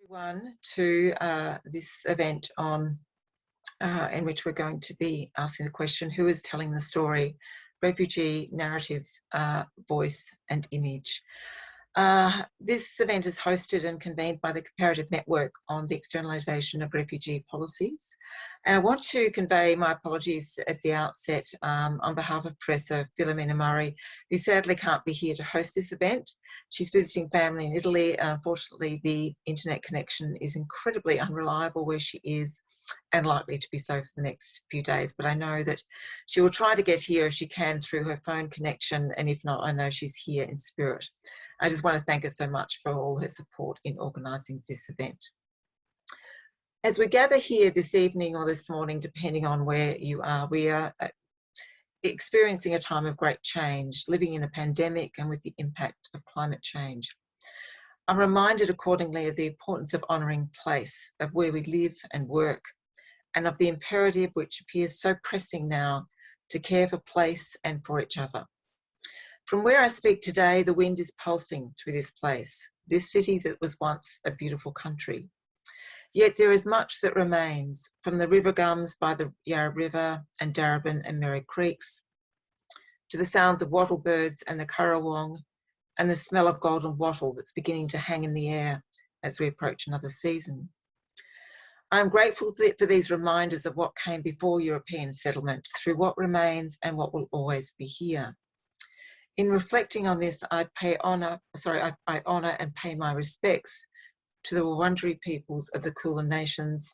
Everyone to this event on in which we're going to be asking the question, who is telling the story? Refugee, narrative, voice and image. This event is hosted and convened by the Comparative Network on the Externalisation of Refugee Policies. And I want to convey my apologies at the outset on behalf of Professor Filomena Murray, who sadly can't be here to host this event. She's visiting family in Italy. Unfortunately, the internet connection is incredibly unreliable where she is and likely to be so for the next few days. But I know that she will try to get here if she can through her phone connection. And if not, I know she's here in spirit. I just want to thank her so much for all her support in organising this event. As we gather here this evening or this morning, depending on where you are, we are experiencing a time of great change, living in a pandemic and with the impact of climate change. I'm reminded accordingly of the importance of honouring place, of where we live and work, and of the imperative which appears so pressing now to care for place and for each other. From where I speak today, the wind is pulsing through this place, this city that was once a beautiful country. Yet there is much that remains, from the river gums by the Yarra River and Darebin and Merri Creeks, to the sounds of wattle birds and the currawong, and the smell of golden wattle that's beginning to hang in the air as we approach another season. I'm grateful for these reminders of what came before European settlement, through what remains and what will always be here. In reflecting on this, I honour and pay my respects to the Wurundjeri peoples of the Kulin Nations,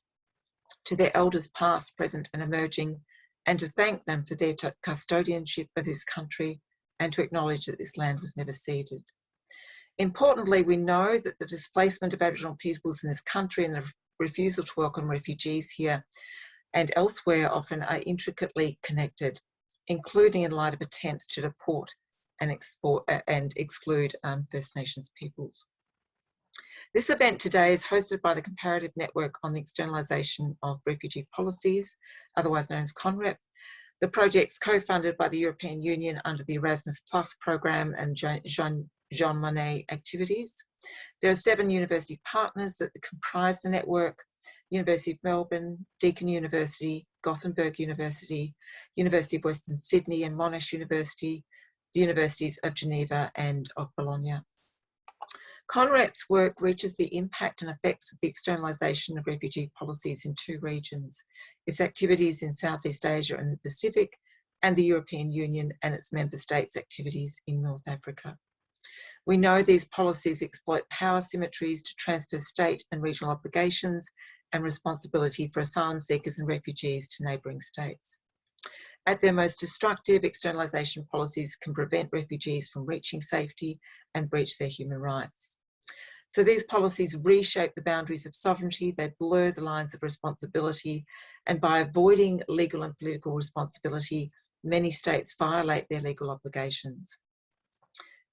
to their elders past, present and emerging, and to thank them for their custodianship of this country and to acknowledge that this land was never ceded. Importantly, we know that the displacement of Aboriginal peoples in this country and the refusal to welcome refugees here and elsewhere often are intricately connected, including in light of attempts to deport and exclude First Nations peoples. This event today is hosted by the Comparative Network on the Externalisation of Refugee Policies, otherwise known as CONREP. The project's co-funded by the European Union under the Erasmus Plus programme and Jean Monnet activities. There are 7 university partners that comprise the network: University of Melbourne, Deakin University, Gothenburg University, University of Western Sydney and Monash University, the Universities of Geneva and of Bologna. CONREP's work reaches the impact and effects of the externalisation of refugee policies in 2 regions, its activities in Southeast Asia and the Pacific, and the European Union and its member states' activities in North Africa. We know these policies exploit power symmetries to transfer state and regional obligations and responsibility for asylum seekers and refugees to neighbouring states. At their most destructive, externalisation policies can prevent refugees from reaching safety and breach their human rights. So these policies reshape the boundaries of sovereignty, they blur the lines of responsibility, and by avoiding legal and political responsibility, many states violate their legal obligations.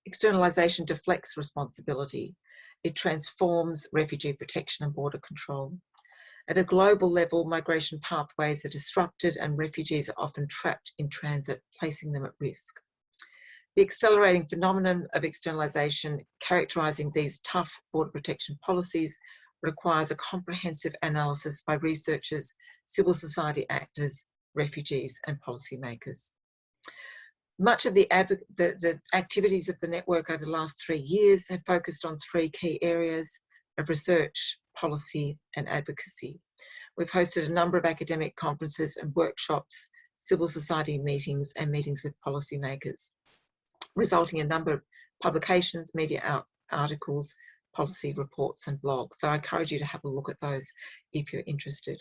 Externalisation deflects responsibility. It transforms refugee protection and border control. At a global level, migration pathways are disrupted and refugees are often trapped in transit, placing them at risk. The accelerating phenomenon of externalisation characterising these tough border protection policies requires a comprehensive analysis by researchers, civil society actors, refugees and policymakers. Much of the activities of the network over the last 3 years have focused on 3 key areas of research, policy and advocacy. We've hosted a number of academic conferences and workshops, civil society meetings and meetings with policymakers, resulting in a number of publications, media articles, policy reports and blogs. So I encourage you to have a look at those if you're interested.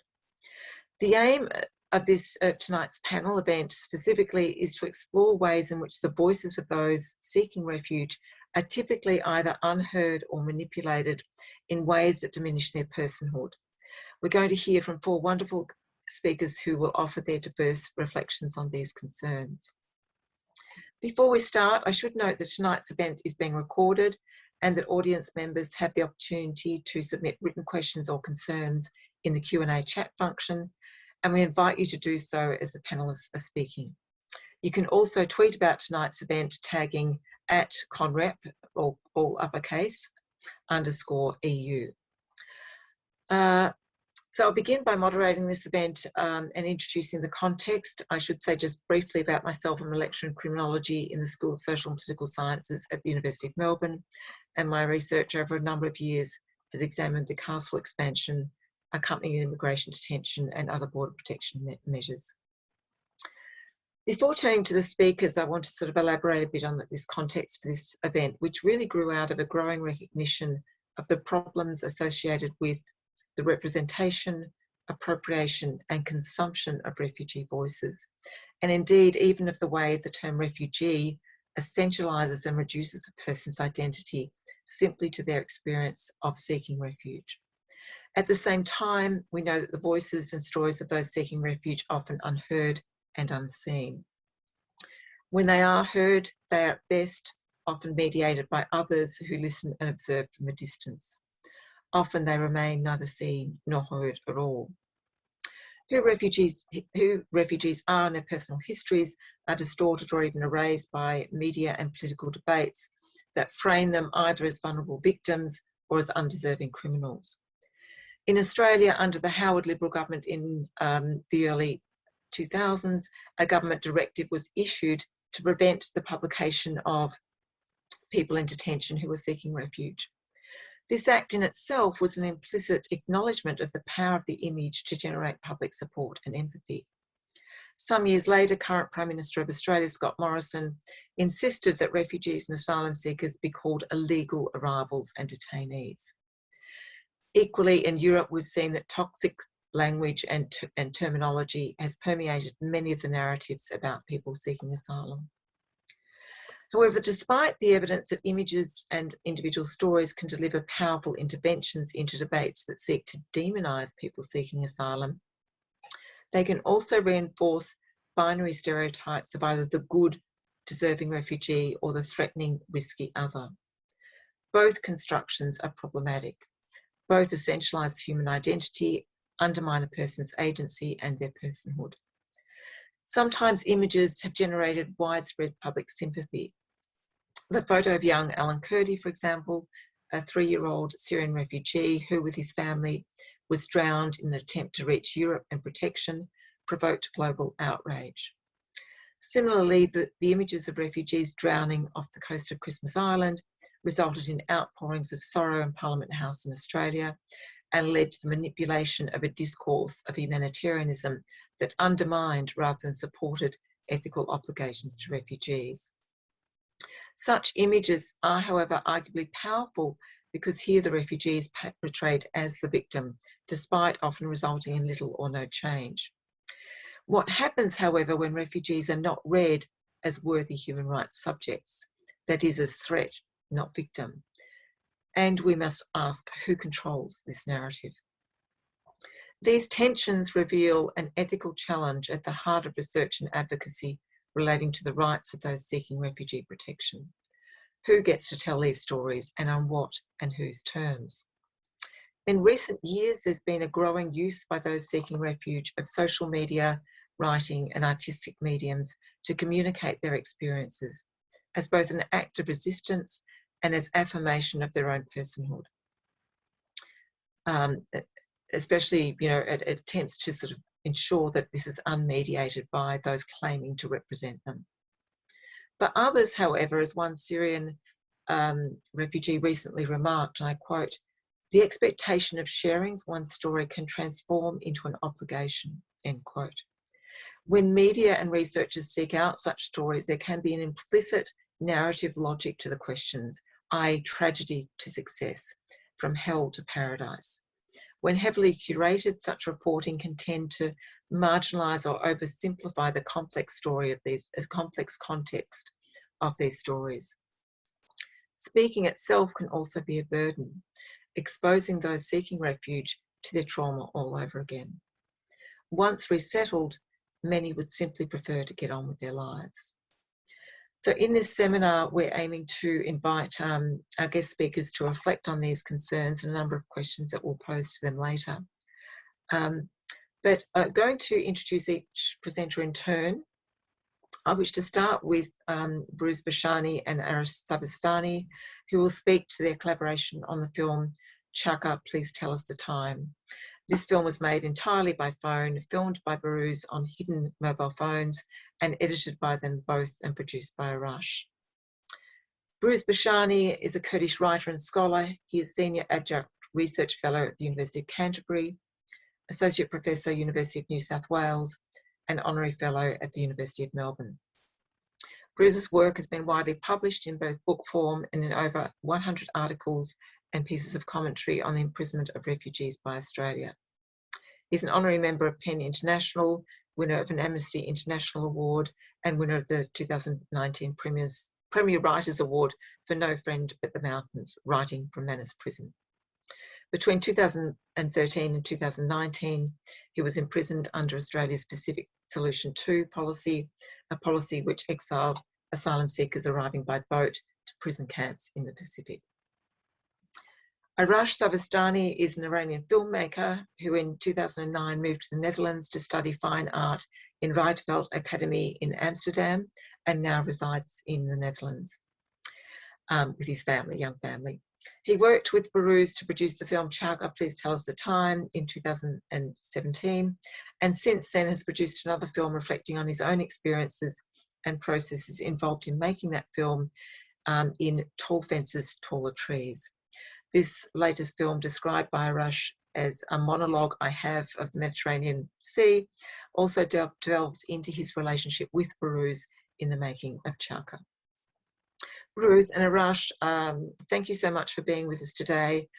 The aim of this tonight's panel event specifically is to explore ways in which the voices of those seeking refuge are typically either unheard or manipulated in ways that diminish their personhood. We're going to hear from 4 wonderful speakers who will offer their diverse reflections on these concerns. Before we start, I should note that tonight's event is being recorded and that audience members have the opportunity to submit written questions or concerns in the Q&A chat function, and we invite you to do so as the panellists are speaking. You can also tweet about tonight's event tagging @CONREP, all uppercase, _EU. So I'll begin by moderating this event and introducing the context. I should say just briefly about myself. I'm a lecturer in criminology in the School of Social and Political Sciences at the University of Melbourne, and my research over a number of years has examined the castle expansion, accompanying immigration detention and other border protection measures. Before turning to the speakers, I want to sort of elaborate a bit on this context for this event, which really grew out of a growing recognition of the problems associated with the representation, appropriation and consumption of refugee voices, and indeed even of the way the term refugee essentialises and reduces a person's identity simply to their experience of seeking refuge. At the same time, we know that the voices and stories of those seeking refuge are often unheard and unseen. When they are heard, they are at best often mediated by others who listen and observe from a distance. Often they remain neither seen nor heard at all. Who refugees are and their personal histories are distorted or even erased by media and political debates that frame them either as vulnerable victims or as undeserving criminals. In Australia, under the Howard Liberal government in the early 2000s, a government directive was issued to prevent the publication of people in detention who were seeking refuge. This act in itself was an implicit acknowledgement of the power of the image to generate public support and empathy. Some years later, current Prime Minister of Australia, Scott Morrison, insisted that refugees and asylum seekers be called illegal arrivals and detainees. Equally, in Europe, we've seen that toxic language and terminology has permeated many of the narratives about people seeking asylum. However, despite the evidence that images and individual stories can deliver powerful interventions into debates that seek to demonise people seeking asylum, they can also reinforce binary stereotypes of either the good, deserving refugee or the threatening, risky other. Both constructions are problematic. Both essentialise human identity, undermine a person's agency and their personhood. Sometimes images have generated widespread public sympathy. The photo of young Alan Kurdi, for example, a 3-year-old Syrian refugee who with his family was drowned in an attempt to reach Europe and protection, provoked global outrage. Similarly, the images of refugees drowning off the coast of Christmas Island resulted in outpourings of sorrow in Parliament House in Australia and led to the manipulation of a discourse of humanitarianism that undermined rather than supported ethical obligations to refugees. Such images are, however, arguably powerful because here the refugee is portrayed as the victim, despite often resulting in little or no change. What happens, however, when refugees are not read as worthy human rights subjects, that is, as threat, not victim? And we must ask who controls this narrative. These tensions reveal an ethical challenge at the heart of research and advocacy relating to the rights of those seeking refugee protection. Who gets to tell these stories and on what and whose terms? In recent years, there's been a growing use by those seeking refuge of social media, writing and artistic mediums to communicate their experiences as both an act of resistance and as affirmation of their own personhood. Especially, it attempts to sort of ensure that this is unmediated by those claiming to represent them. For others, however, as one Syrian refugee recently remarked, and I quote, "The expectation of sharing one's story can transform into an obligation," end quote. When media and researchers seek out such stories, there can be an implicit narrative logic to the questions, i.e. tragedy to success, from hell to paradise. When heavily curated, such reporting can tend to marginalise or oversimplify the complex story of these, complex context of these stories. Speaking itself can also be a burden, exposing those seeking refuge to their trauma all over again. Once resettled, many would simply prefer to get on with their lives. So in this seminar, we're aiming to invite our guest speakers to reflect on these concerns and a number of questions that we'll pose to them later. But I'm going to introduce each presenter in turn. I wish to start with Boochani and Arash Sarvestani, who will speak to their collaboration on the film Chaka, Please Tell Us the Time. This film was made entirely by phone, filmed by Behrouz on hidden mobile phones, and edited by them both and produced by Arash. Behrouz Boochani is a Kurdish writer and scholar. He is Senior Adjunct Research Fellow at the University of Canterbury, Associate Professor, University of New South Wales, and Honorary Fellow at the University of Melbourne. Behrouz's work has been widely published in both book form and in over 100 articles and pieces of commentary on the imprisonment of refugees by Australia. He's an honorary member of PEN International, winner of an Amnesty International Award, and winner of the 2019 Premier Writers Award for No Friend But the Mountains, Writing from Manus Prison. Between 2013 and 2019, he was imprisoned under Australia's Pacific Solution 2 policy, a policy which exiled asylum seekers arriving by boat to prison camps in the Pacific. Arash Sarvestani is an Iranian filmmaker who in 2009 moved to the Netherlands to study fine art in Rietveld Academy in Amsterdam and now resides in the Netherlands with his family, young family. He worked with Behrouz to produce the film Chaka, Please Tell Us the Time in 2017, and since then has produced another film reflecting on his own experiences and processes involved in making that film in Tall Fences, Taller Trees. This latest film, described by Arash as a monologue I have of the Mediterranean Sea, also delves into his relationship with Behrouz in the making of Chaka. Behrouz and Arash, thank you so much for being with us today.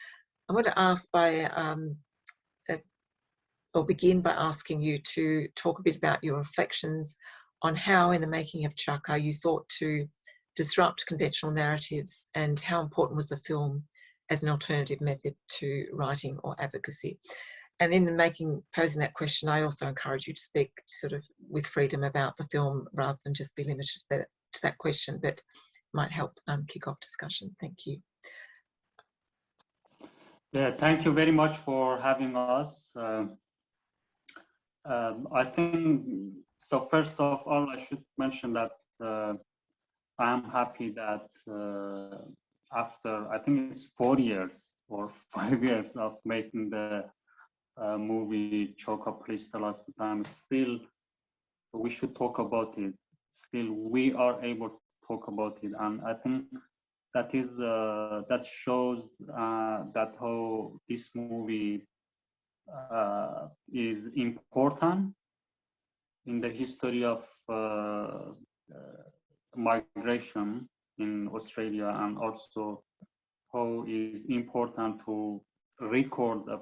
I want to ask begin by asking you to talk a bit about your reflections on how in the making of Chaka you sought to disrupt conventional narratives and how important was the film as an alternative method to writing or advocacy. And in the posing that question, I also encourage you to speak sort of with freedom about the film rather than just be limited to that question, but might help kick off discussion. Thank you. Yeah, thank you very much for having us. I think, so first of all, I should mention that I am happy that after, I think it's 4 years or 5 years of making the movie Chaka, Please Tell Us the Time, still we should talk about it. Still we are able to talk about it, and I think that is that shows that how this movie is important in the history of migration in Australia, and also how is important to record a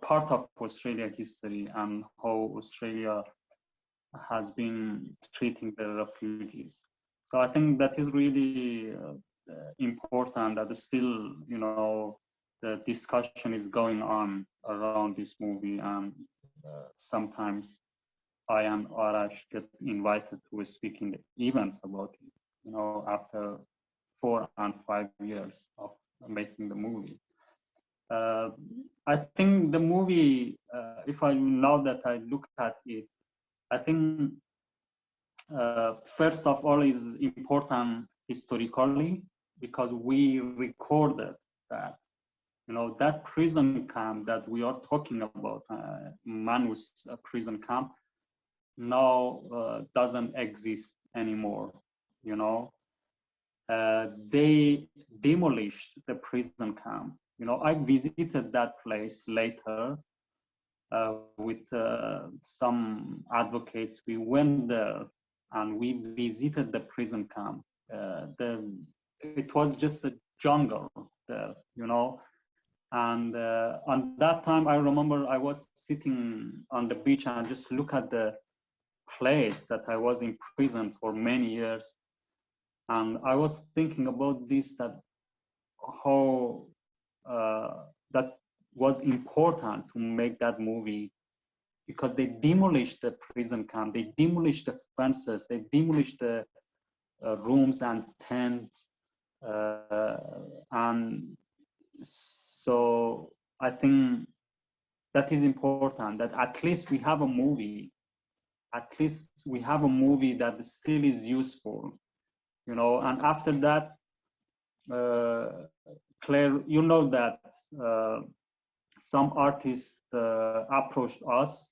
part of Australia history and how Australia has been treating the refugees. So I think that is really important that still, the discussion is going on around this movie, and sometimes I and Arash get invited to speak in the events about it, after 4 and 5 years of making the movie. I think the movie, now that I look at it, I think first of all is important historically because we recorded that, that prison camp that we are talking about, Manus prison camp, now doesn't exist anymore. They demolished the prison camp. I visited that place later with some advocates. We went there and we visited the prison camp. It was just a jungle there, and on that time I remember I was sitting on the beach and just look at the place that I was in prison for many years, and I was thinking about this, that how that was important to make that movie, because they demolished the prison camp, they demolished the fences, they demolished the rooms and tents, and so I think that is important, that at least we have a movie, that still is useful, and after that Claire, you know that some artists approached us,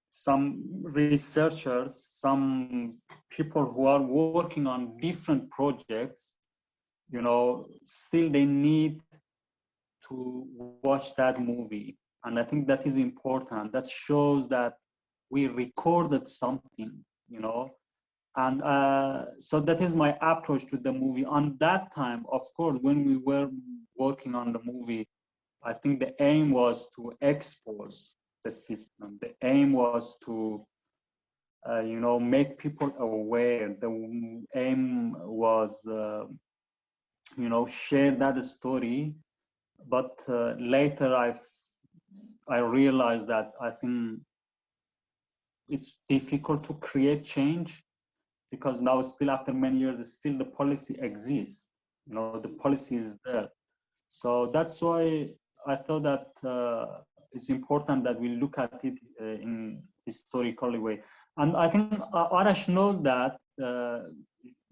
some researchers, some people who are working on different projects, you know, still they need to watch that movie. And I think that is important. That shows that we recorded something, you know. And so that is my approach to the movie. On that time, of course, when we were working on the movie, I think the aim was to expose the system. The aim was to, you know, make people aware. The aim was, you know, share that story. But later I realized that I think it's difficult to create change, because now still after many years, still the policy exists. You know, the policy is there. So that's why I thought that it's important that we look at it in historical way. And I think Arash knows that.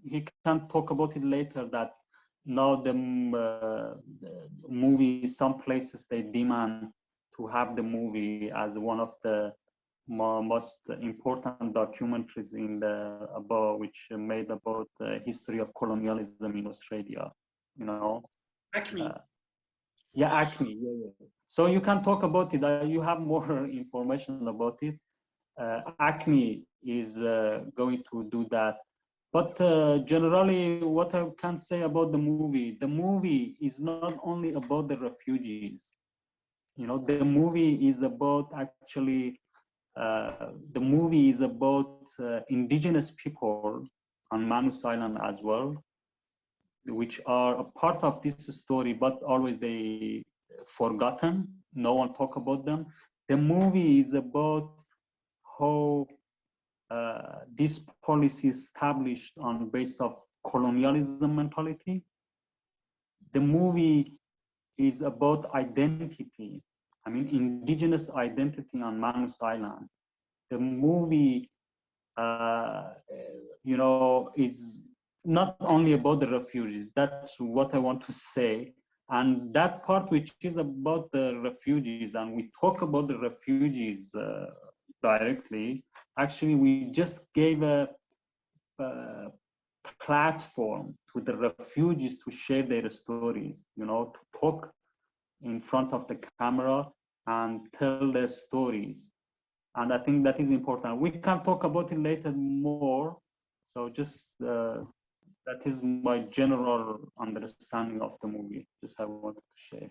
He can talk about it later, that now the movie, some places they demand to have the movie as one of the most important documentaries in the about, which made about the history of colonialism in Australia, you know. Acme. Yeah, Acme. Yeah. So you can talk about it. You have more information about it. Acme is going to do that. But generally, what I can say about the movie is not only about the refugees. You know, the movie is about actually, the movie is about indigenous people on Manus Island as well, which are a part of this story, but always they forgotten. No one talk about them. The movie is about how this policy established on base of colonialism mentality. The movie is about identity. I mean, indigenous identity on Manus Island. The movie, you know, is not only about the refugees. That's what I want to say. And that part which is about the refugees, and we talk about the refugees directly, actually we just gave a platform to the refugees to share their stories, you know, to talk in front of the camera and tell their stories. And I think that is important. We can talk about it later more. So just that is my general understanding of the movie. Just I wanted to share.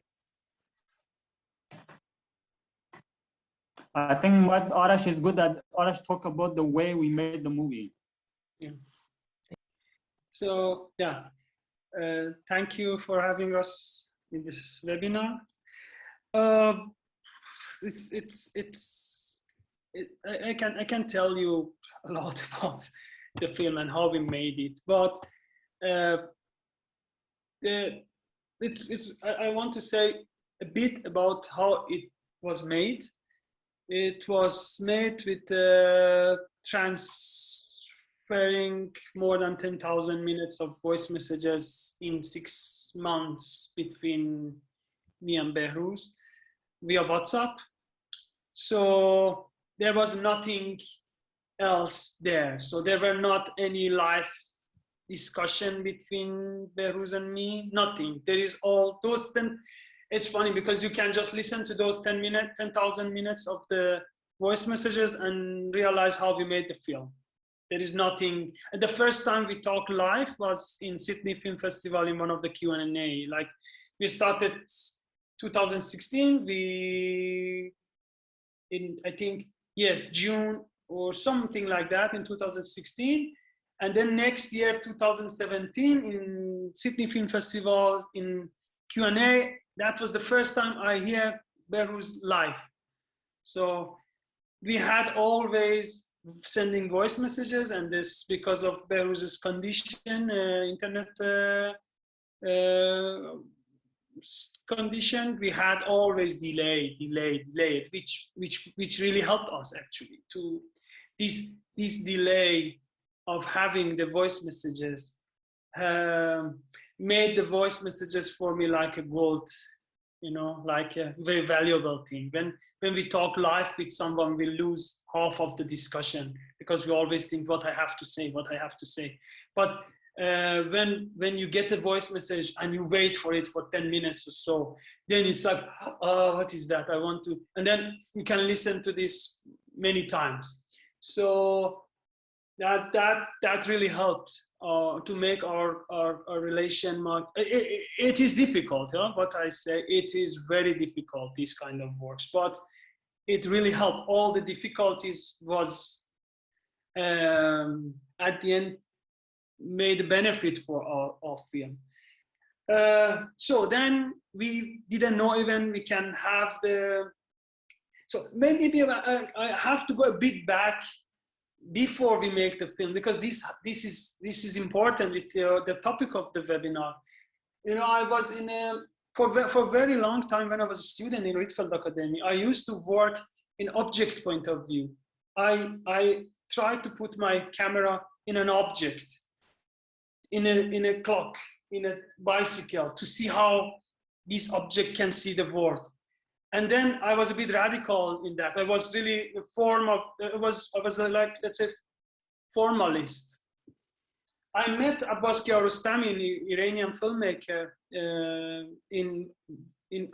I think what Arash is good at, Arash talk about the way we made the movie. Yeah. So yeah, thank you for having us in this webinar. I can tell you a lot about the film and how we made it, but I want to say a bit about how it was made. It was made with transferring more than 10,000 minutes of voice messages in 6 months between me and Behrouz via WhatsApp. So there was nothing else there. So there were not any live discussion between Behrouz and me, nothing. There is all those 10. It's funny because you can just listen to those 10,000 minutes of the voice messages and realize how we made the film. There is nothing. And the first time we talked live was in Sydney Film Festival in one of the Q&A. Like we started 2016. I think, yes, June or something like that in 2016. And then next year, 2017, in Sydney Film Festival in Q&A, that was the first time I hear Behrouz live. So we had always sending voice messages, and this because of Behrouz's condition, internet condition, we had always delayed, which really helped us actually to this delay of having the voice messages made the voice messages for me like a gold, you know, like a very valuable thing. When we talk live with someone, we lose half of the discussion because we always think what I have to say, what I have to say. But when you get a voice message and you wait for it for 10 minutes or so, then it's like, oh, what is that? I want to, and then you can listen to this many times. So that really helped to make our relation more. It is difficult, huh? What I say, it is very difficult, this kind of works, but it really helped. All the difficulties was at the end made a benefit for our film. So then we didn't know even we can have the, so maybe I have to go a bit back before we make the film, because this is important with the topic of the webinar. You know, I was in for a very long time when I was a student in Rietveld Academy, I used to work in object point of view. I tried to put my camera in an object, in a clock, in a bicycle, to see how this object can see the world. And then I was a bit radical in that. I was really a form of, I was like, let's say, formalist. I met Abbas Kiarostami, an Iranian filmmaker,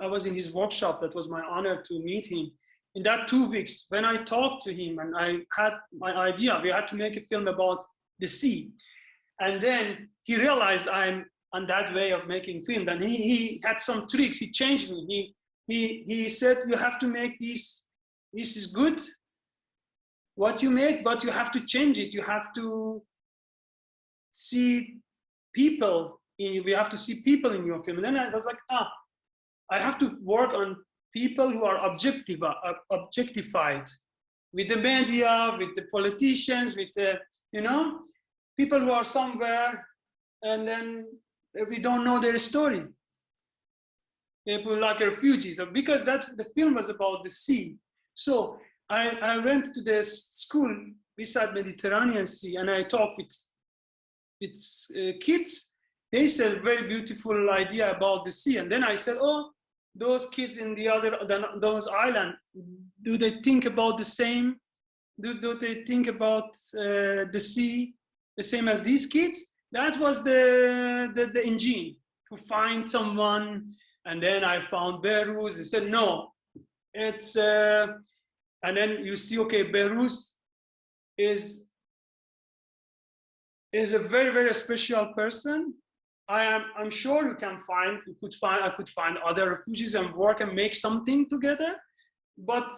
I was in his workshop. That was my honor to meet him. In that 2 weeks, when I talked to him and I had my idea, we had to make a film about the sea. And then he realized I'm on that way of making film. And he had some tricks. He changed me. He said, you have to make this is good, what you make, but you have to change it. You have to see people, we have to see people in your film. And then I was like, I have to work on people who are objectified, with the media, with the politicians, with you know, people who are somewhere and then we don't know their story. People like refugees, because the film was about the sea. So I went to the school beside Mediterranean Sea and I talked with kids. They said very beautiful idea about the sea. And then I said, oh, those kids in those islands, do they think about the same? Do they think about the sea the same as these kids? That was the engine to find someone. And then I found Behrouz. He said, no, it's, and then you see, okay, Behrouz is a very, very special person. I'm sure I could find other refugees and work and make something together. But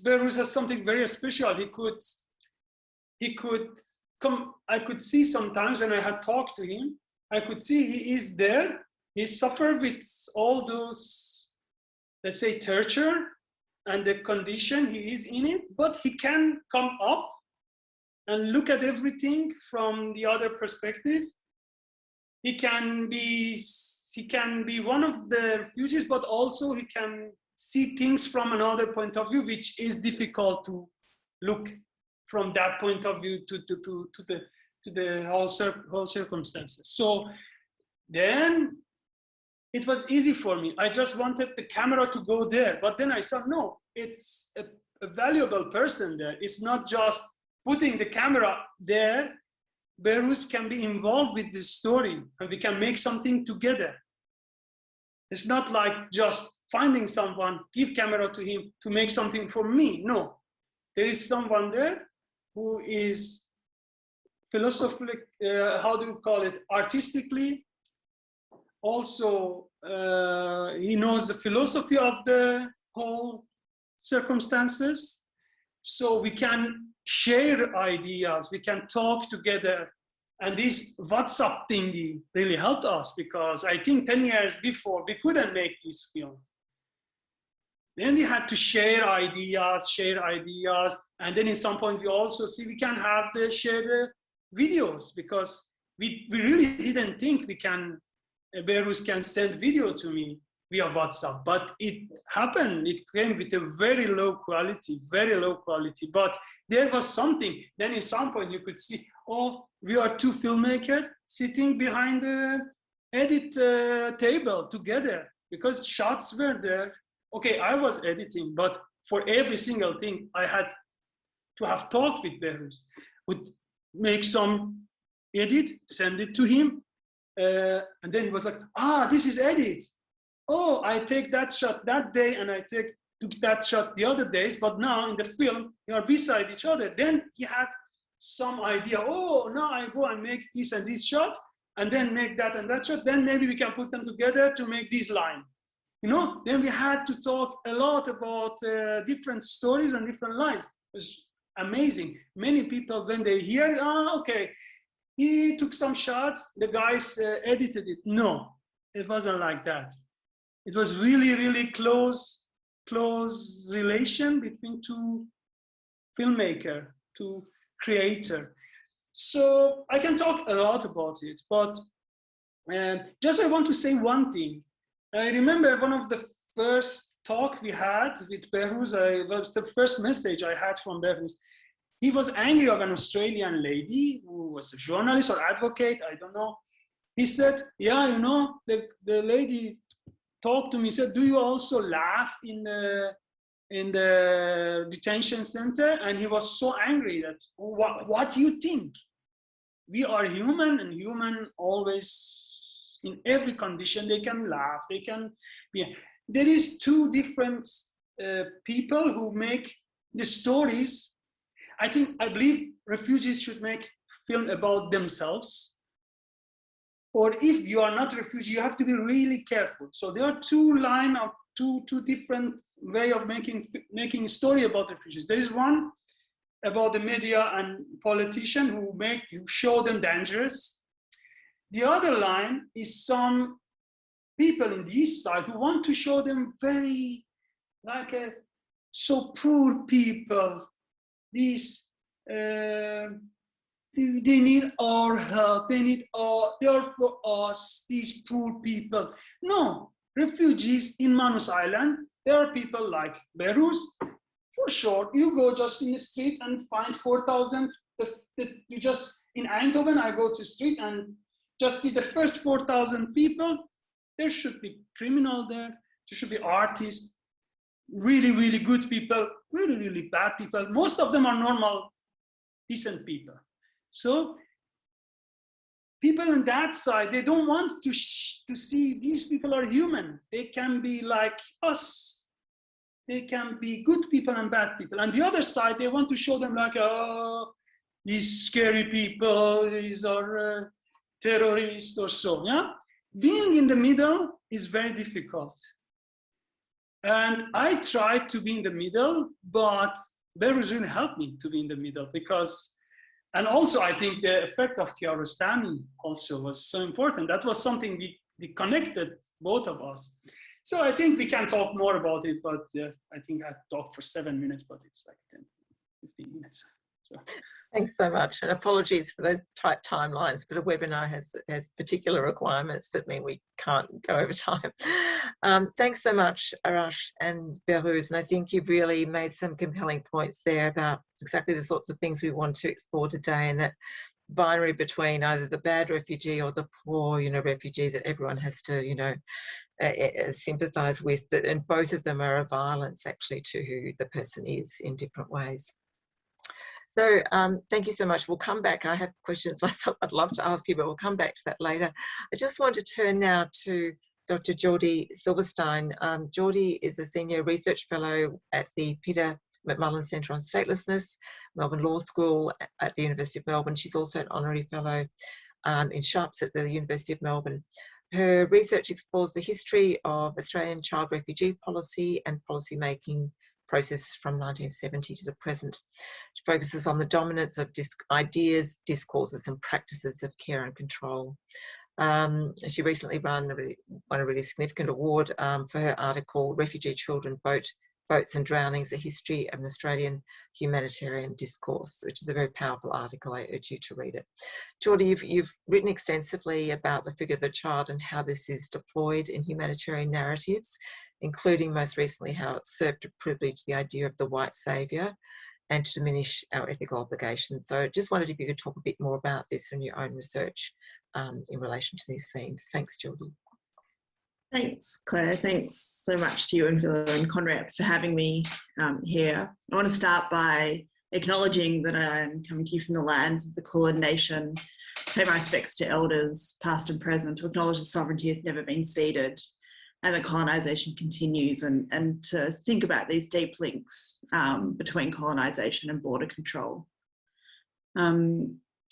Behrouz has something very special. He could come, I could see sometimes when I had talked to him, I could see he is there. He suffered with all those, let's say, torture and the condition he is in it, but he can come up and look at everything from the other perspective. He can be one of the refugees, but also he can see things from another point of view, which is difficult to look from that point of view to the whole circumstances. So then it was easy for me. I just wanted the camera to go there, but then I saw, no, it's a valuable person there. It's not just putting the camera there. Behrouz can be involved with this story and we can make something together. It's not like just finding someone, give camera to him to make something for me. No, there is someone there who is philosophically, how do you call it, artistically. Also, he knows the philosophy of the whole circumstances. So we can share ideas, we can talk together. And this WhatsApp thingy really helped us, because I think 10 years before we couldn't make this film. Then we had to share ideas, and then in some point we also see we can have share the videos, because we really didn't think we can, Behrouz can send video to me. via WhatsApp, but it happened. It came with a very low quality, but there was something. Then at some point you could see, oh, we are two filmmakers sitting behind the edit table together, because shots were there. Okay, I was editing, but for every single thing I had to have talked with Behrouz, would make some edit, send it to him, and then he was like, ah, this is edit. Oh, I take that shot that day and I took that shot the other days, but now in the film, they are beside each other. Then he had some idea, oh, now I go and make this and this shot, and then make that and that shot, then maybe we can put them together to make this line. You know, then we had to talk a lot about different stories and different lines. It was amazing. Many people, when they hear, oh, okay, he took some shots, the guys edited it. No, it wasn't like that. It was really, really close relation between two filmmaker, two creator. So I can talk a lot about it, but just I want to say one thing. I remember one of the first talk we had with Behrouz, it was the first message I had from Behrouz. He was angry of an Australian lady who was a journalist or advocate, I don't know. He said, yeah, you know, the lady talked to me, said, do you also laugh in the detention center? And he was so angry that, what do you think? We are human, and human always, in every condition, they can laugh, they can be. There is two different people who make the stories. I believe refugees should make film about themselves. Or if you are not a refugee, you have to be really careful. So there are two different way of making a story about refugees. There is one about the media and politicians who show them dangerous. The other line is some people in the east side who want to show them very so poor people. These they need our help. They are for us, these poor people. No, refugees in Manus Island, there are people like Behrouz. For sure, you go just in the street and find 4,000. You just in Eindhoven, I go to the street and just see the first 4,000 people. There should be criminal there. There should be artists, really, really good people, really, really bad people. Most of them are normal, decent people. So people on that side, they don't want to see these people are human. They can be like us. They can be good people and bad people. And the other side, they want to show them like, oh, these scary people, these are terrorists or so, yeah? Being in the middle is very difficult. And I tried to be in the middle, but Behrouz really helped me to be in the middle because, and also I think the effect of Kiarostami also was so important. That was something we connected, both of us. So I think we can talk more about it, but I think I talked for 7 minutes, but it's like 10, 15 minutes. So. Thanks so much, and apologies for those tight timelines, but a webinar has particular requirements that mean we can't go over time. Thanks so much, Arash and Behrouz, and I think you've really made some compelling points there about exactly the sorts of things we want to explore today, and that binary between either the bad refugee or the poor, refugee that everyone has to, sympathise with, and both of them are a violence actually to who the person is in different ways. So thank you so much. We'll come back. I have questions myself I'd love to ask you, but we'll come back to that later. I just want to turn now to Dr. Jordi Silverstein. Jordi is a senior research fellow at the Peter McMullin Centre on Statelessness, Melbourne Law School at the University of Melbourne. She's also an honorary fellow in Sharps at the University of Melbourne. Her research explores the history of Australian child refugee policy and policy making processes from 1970 to the present. She focuses on the dominance of ideas, discourses and practices of care and control. She recently won a really significant award for her article, Refugee Children Vote Boats and Drownings, A History of an Australian Humanitarian Discourse, which is a very powerful article. I urge you to read it. Geordie, you've written extensively about the figure of the child and how this is deployed in humanitarian narratives, including most recently how it's served to privilege the idea of the white saviour and to diminish our ethical obligations. So just wondered if you could talk a bit more about this and your own research in relation to these themes. Thanks, Geordie. Thanks, Claire. Thanks so much to you and Phil and Conrad for having me here. I want to start by acknowledging that I'm coming to you from the lands of the Kulin Nation, pay my respects to elders, past and present, to acknowledge that sovereignty has never been ceded and that colonisation continues, and to think about these deep links between colonisation and border control.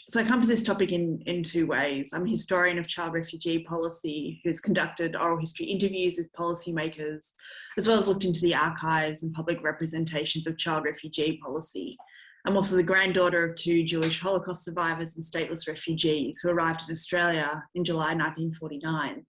So I come to this topic in two ways. I'm a historian of child refugee policy who's conducted oral history interviews with policymakers, as well as looked into the archives and public representations of child refugee policy. I'm also the granddaughter of two Jewish Holocaust survivors and stateless refugees who arrived in Australia in July 1949.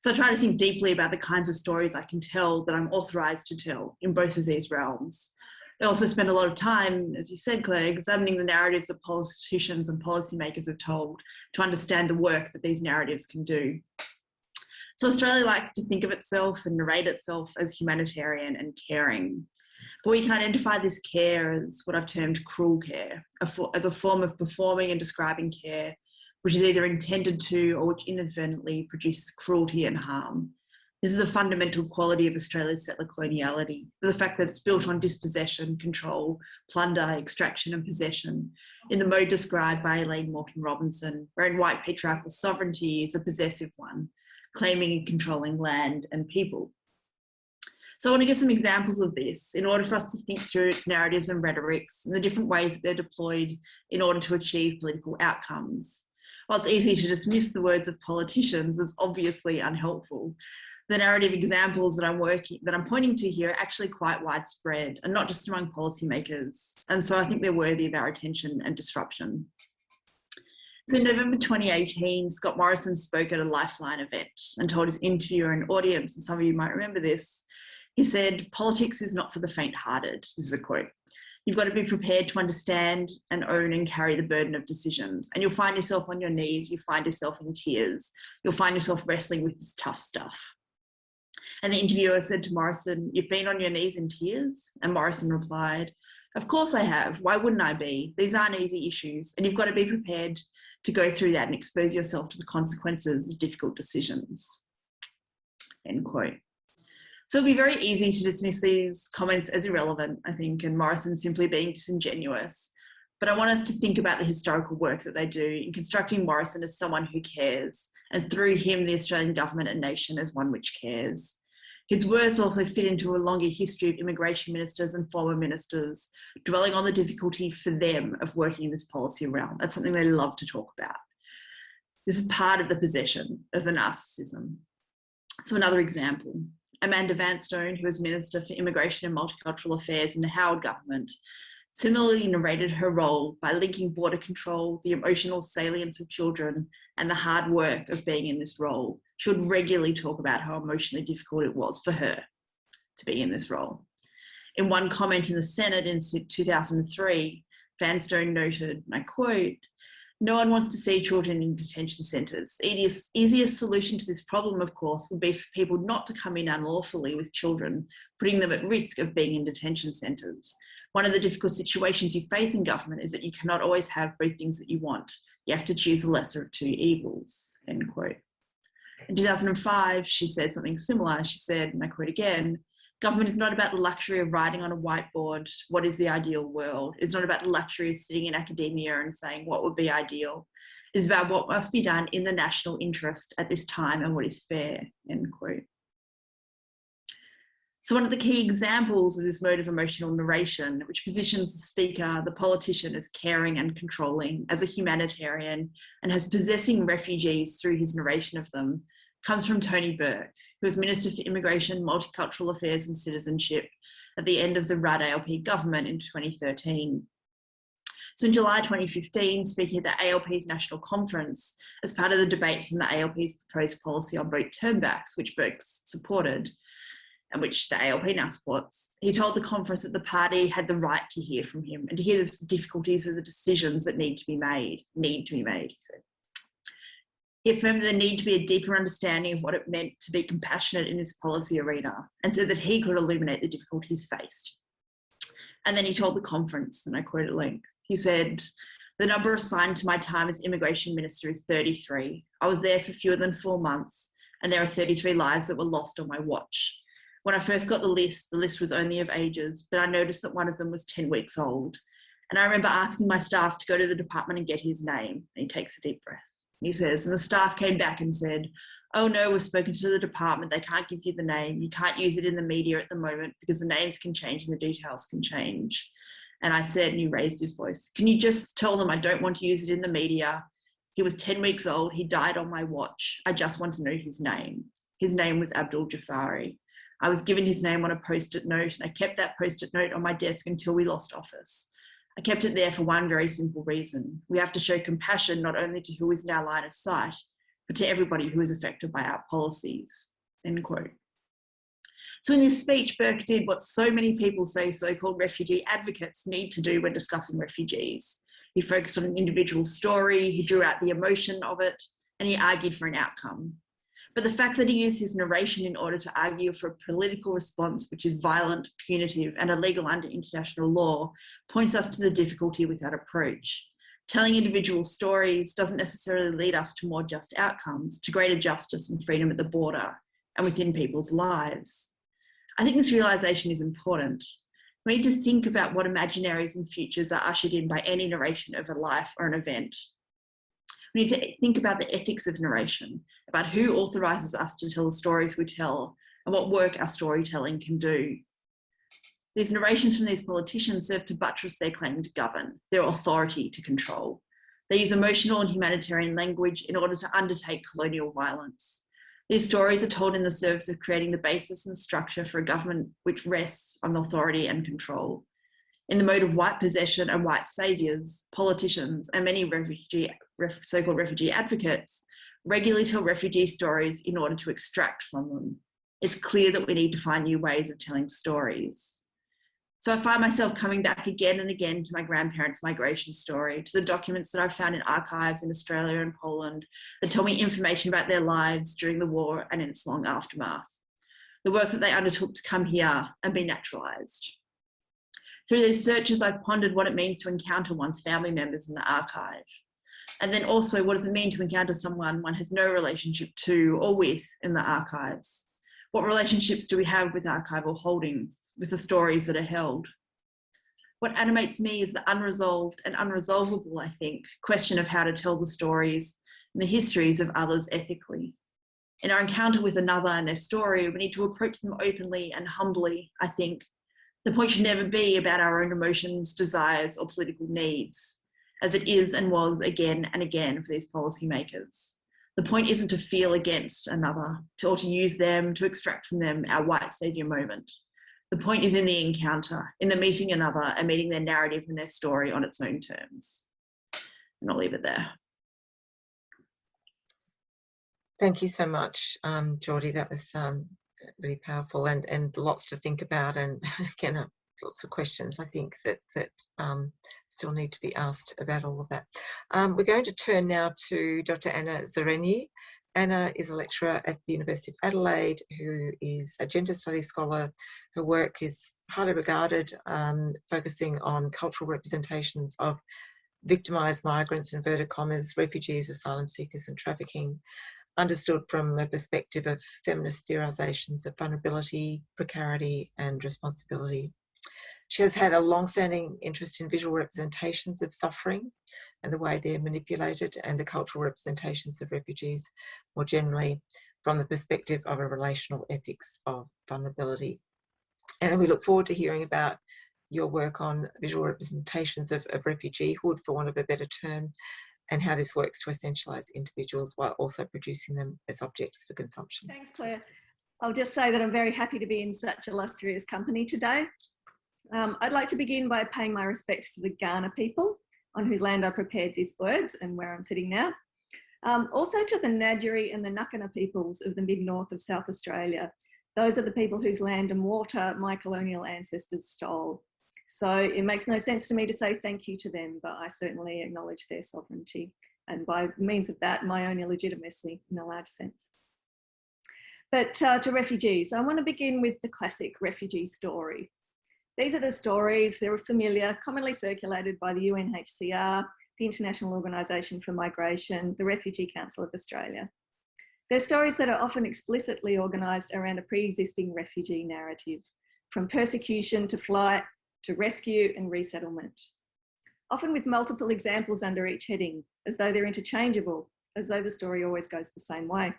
So I try to think deeply about the kinds of stories I can tell that I'm authorised to tell in both of these realms. I also spend a lot of time, as you said, Claire, examining the narratives that politicians and policymakers have told to understand the work that these narratives can do. So Australia likes to think of itself and narrate itself as humanitarian and caring. But we can identify this care as what I've termed cruel care, as a form of performing and describing care, which is either intended to or which inadvertently produces cruelty and harm. This is a fundamental quality of Australia's settler coloniality, the fact that it's built on dispossession, control, plunder, extraction and possession, in the mode described by Elaine Morton Robinson, wherein white patriarchal sovereignty is a possessive one, claiming and controlling land and people. So I want to give some examples of this in order for us to think through its narratives and rhetorics and the different ways that they're deployed in order to achieve political outcomes. While it's easy to dismiss the words of politicians as obviously unhelpful, the narrative examples that I'm pointing to here are actually quite widespread and not just among policymakers. And so I think they're worthy of our attention and disruption. So in November 2018, Scott Morrison spoke at a Lifeline event and told his interviewer and audience, and some of you might remember this, he said, "Politics is not for the faint-hearted." This is a quote. "You've got to be prepared to understand and own and carry the burden of decisions. And you'll find yourself on your knees, you find yourself in tears, you'll find yourself wrestling with this tough stuff." And the interviewer said to Morrison, "You've been on your knees in tears?" And Morrison replied, "Of course I have. Why wouldn't I be? These aren't easy issues. And you've got to be prepared to go through that and expose yourself to the consequences of difficult decisions." End quote. So it'll be very easy to dismiss these comments as irrelevant, I think, and Morrison simply being disingenuous. But I want us to think about the historical work that they do in constructing Morrison as someone who cares, and through him, the Australian government and nation as one which cares. His words also fit into a longer history of immigration ministers and former ministers, dwelling on the difficulty for them of working in this policy realm. That's something they love to talk about. This is part of the possession of the narcissism. So another example, Amanda Vanstone, who was Minister for Immigration and Multicultural Affairs in the Howard government, similarly narrated her role by linking border control, the emotional salience of children, and the hard work of being in this role. She would regularly talk about how emotionally difficult it was for her to be in this role. In one comment in the Senate in 2003, Vanstone noted, and I quote, "No one wants to see children in detention centres. The easiest solution to this problem, of course, would be for people not to come in unlawfully with children, putting them at risk of being in detention centres. One of the difficult situations you face in government is that you cannot always have both things that you want. You have to choose the lesser of two evils," end quote. In 2005, she said something similar. She said, and I quote again, "Government is not about the luxury of writing on a whiteboard, what is the ideal world. It's not about the luxury of sitting in academia and saying what would be ideal. It's about what must be done in the national interest at this time and what is fair," end quote. So one of the key examples of this mode of emotional narration, which positions the speaker, the politician, as caring and controlling, as a humanitarian, and as possessing refugees through his narration of them, comes from Tony Burke, who was Minister for Immigration, Multicultural Affairs and Citizenship at the end of the Rudd ALP government in 2013. So in July 2015, speaking at the ALP's national conference, as part of the debates on the ALP's proposed policy on boat turnbacks, which Burke supported, and which the ALP now supports, he told the conference that the party had the right to hear from him and to hear the difficulties of the decisions that need to be made, he said. He affirmed there needed to be a deeper understanding of what it meant to be compassionate in this policy arena, and said that he could illuminate the difficulties faced. And then he told the conference, and I quote at length, he said, "The number assigned to my time as immigration minister is 33. I was there for fewer than 4 months, and there are 33 lives that were lost on my watch. When I first got the list was only of ages, but I noticed that one of them was 10 weeks old. And I remember asking my staff to go to the department and get his name." And he takes a deep breath. He says, "And the staff came back and said, 'Oh no, we've spoken to the department. They can't give you the name. You can't use it in the media at the moment because the names can change and the details can change.' And I said," and he raised his voice, "'Can you just tell them I don't want to use it in the media? He was 10 weeks old. He died on my watch. I just want to know his name.' His name was Abdul Jafari. I was given his name on a post-it note, and I kept that post-it note on my desk until we lost office. I kept it there for one very simple reason. We have to show compassion not only to who is in our line of sight, but to everybody who is affected by our policies." End quote. So in this speech, Burke did what so many people say so-called refugee advocates need to do when discussing refugees. He focused on an individual story, he drew out the emotion of it, and he argued for an outcome. But the fact that he used his narration in order to argue for a political response which is violent, punitive, and illegal under international law points us to the difficulty with that approach. Telling individual stories doesn't necessarily lead us to more just outcomes, to greater justice and freedom at the border and within people's lives. I think this realisation is important. We need to think about what imaginaries and futures are ushered in by any narration of a life or an event. We need to think about the ethics of narration, about who authorises us to tell the stories we tell and what work our storytelling can do. These narrations from these politicians serve to buttress their claim to govern, their authority to control. They use emotional and humanitarian language in order to undertake colonial violence. These stories are told in the service of creating the basis and the structure for a government which rests on authority and control. In the mode of white possession and white saviours, politicians and many so-called refugee advocates regularly tell refugee stories in order to extract from them. It's clear that we need to find new ways of telling stories. So I find myself coming back again and again to my grandparents' migration story, to the documents that I've found in archives in Australia and Poland that tell me information about their lives during the war and in its long aftermath. The work that they undertook to come here and be naturalised. Through these searches, I've pondered what it means to encounter one's family members in the archive. And then also, what does it mean to encounter someone one has no relationship to or with in the archives? What relationships do we have with archival holdings, with the stories that are held? What animates me is the unresolved and unresolvable, I think, question of how to tell the stories and the histories of others ethically. In our encounter with another and their story, we need to approach them openly and humbly, I think. The point should never be about our own emotions, desires, or political needs, as it is and was again and again for these policymakers. The point isn't to feel against another, or to use them, to extract from them our white saviour moment. The point is in the encounter, in the meeting another and meeting their narrative and their story on its own terms. And I'll leave it there. Thank you so much, Geordie. That was really powerful and lots to think about, and again, lots of questions I think that still need to be asked about all of that. We're going to turn now to Dr. Anna Szorenyi. Anna is a lecturer at the University of Adelaide who is a gender studies scholar. Her work is highly regarded, focusing on cultural representations of victimised migrants, inverted commas, refugees, asylum seekers and trafficking, understood from a perspective of feminist theorisations of vulnerability, precarity and responsibility. She has had a long-standing interest in visual representations of suffering and the way they're manipulated, and the cultural representations of refugees more generally from the perspective of a relational ethics of vulnerability. And we look forward to hearing about your work on visual representations of refugeehood, for want of a better term, and how this works to essentialise individuals while also producing them as objects for consumption. Thanks, Claire. I'll just say that I'm very happy to be in such illustrious company today. I'd like to begin by paying my respects to the Kaurna people, on whose land I prepared these words and where I'm sitting now. Also to the Ngadjuri and the Ngunnawal peoples of the mid-north of South Australia, Those are the people whose land and water my colonial ancestors stole. So it makes no sense to me to say thank you to them, but I certainly acknowledge their sovereignty, and by means of that, my own illegitimacy in a large sense. But to refugees, I want to begin with the classic refugee story. These are the stories, they're familiar, commonly circulated by the UNHCR, the International Organisation for Migration, the Refugee Council of Australia. They're stories that are often explicitly organised around a pre-existing refugee narrative, from persecution to flight, to rescue and resettlement. Often with multiple examples under each heading, as though they're interchangeable, as though the story always goes the same way.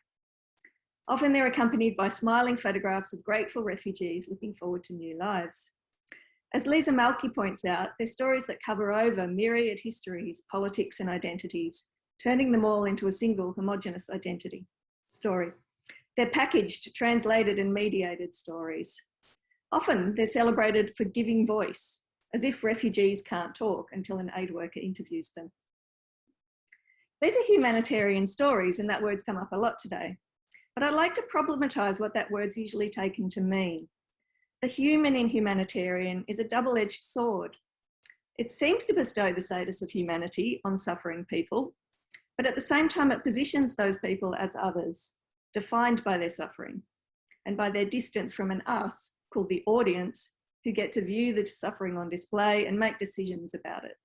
Often they're accompanied by smiling photographs of grateful refugees looking forward to new lives. As Lisa Malky points out, they're stories that cover over myriad histories, politics and identities, turning them all into a single homogenous identity story. They're packaged, translated and mediated stories. Often they're celebrated for giving voice, as if refugees can't talk until an aid worker interviews them. These are humanitarian stories, and that word's come up a lot today. But I'd like to problematise what that word's usually taken to mean. The human in humanitarian is a double-edged sword. It seems to bestow the status of humanity on suffering people, but at the same time it positions those people as others, defined by their suffering and by their distance from an us called the audience, who get to view the suffering on display and make decisions about it.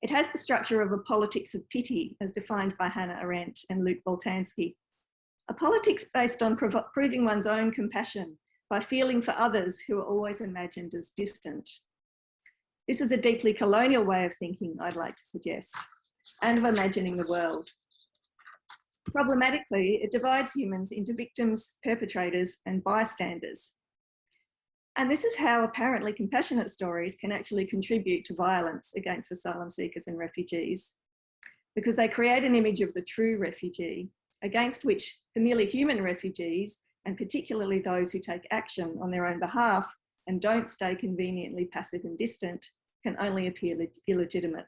It has the structure of a politics of pity as defined by Hannah Arendt and Luke Boltanski, a politics based on proving one's own compassion by feeling for others who are always imagined as distant. This is a deeply colonial way of thinking, I'd like to suggest, and of imagining the world. Problematically, it divides humans into victims, perpetrators, and bystanders. And this is how apparently compassionate stories can actually contribute to violence against asylum seekers and refugees, because they create an image of the true refugee, against which the merely human refugees, and particularly those who take action on their own behalf and don't stay conveniently passive and distant, can only appear illegitimate.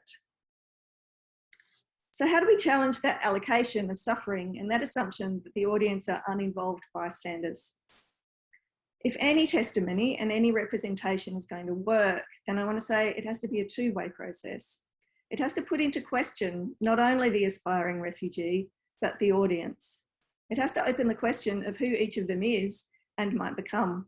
So how do we challenge that allocation of suffering and that assumption that the audience are uninvolved bystanders? If any testimony and any representation is going to work, then I want to say it has to be a two-way process. It has to put into question not only the aspiring refugee, but the audience. It has to open the question of who each of them is and might become.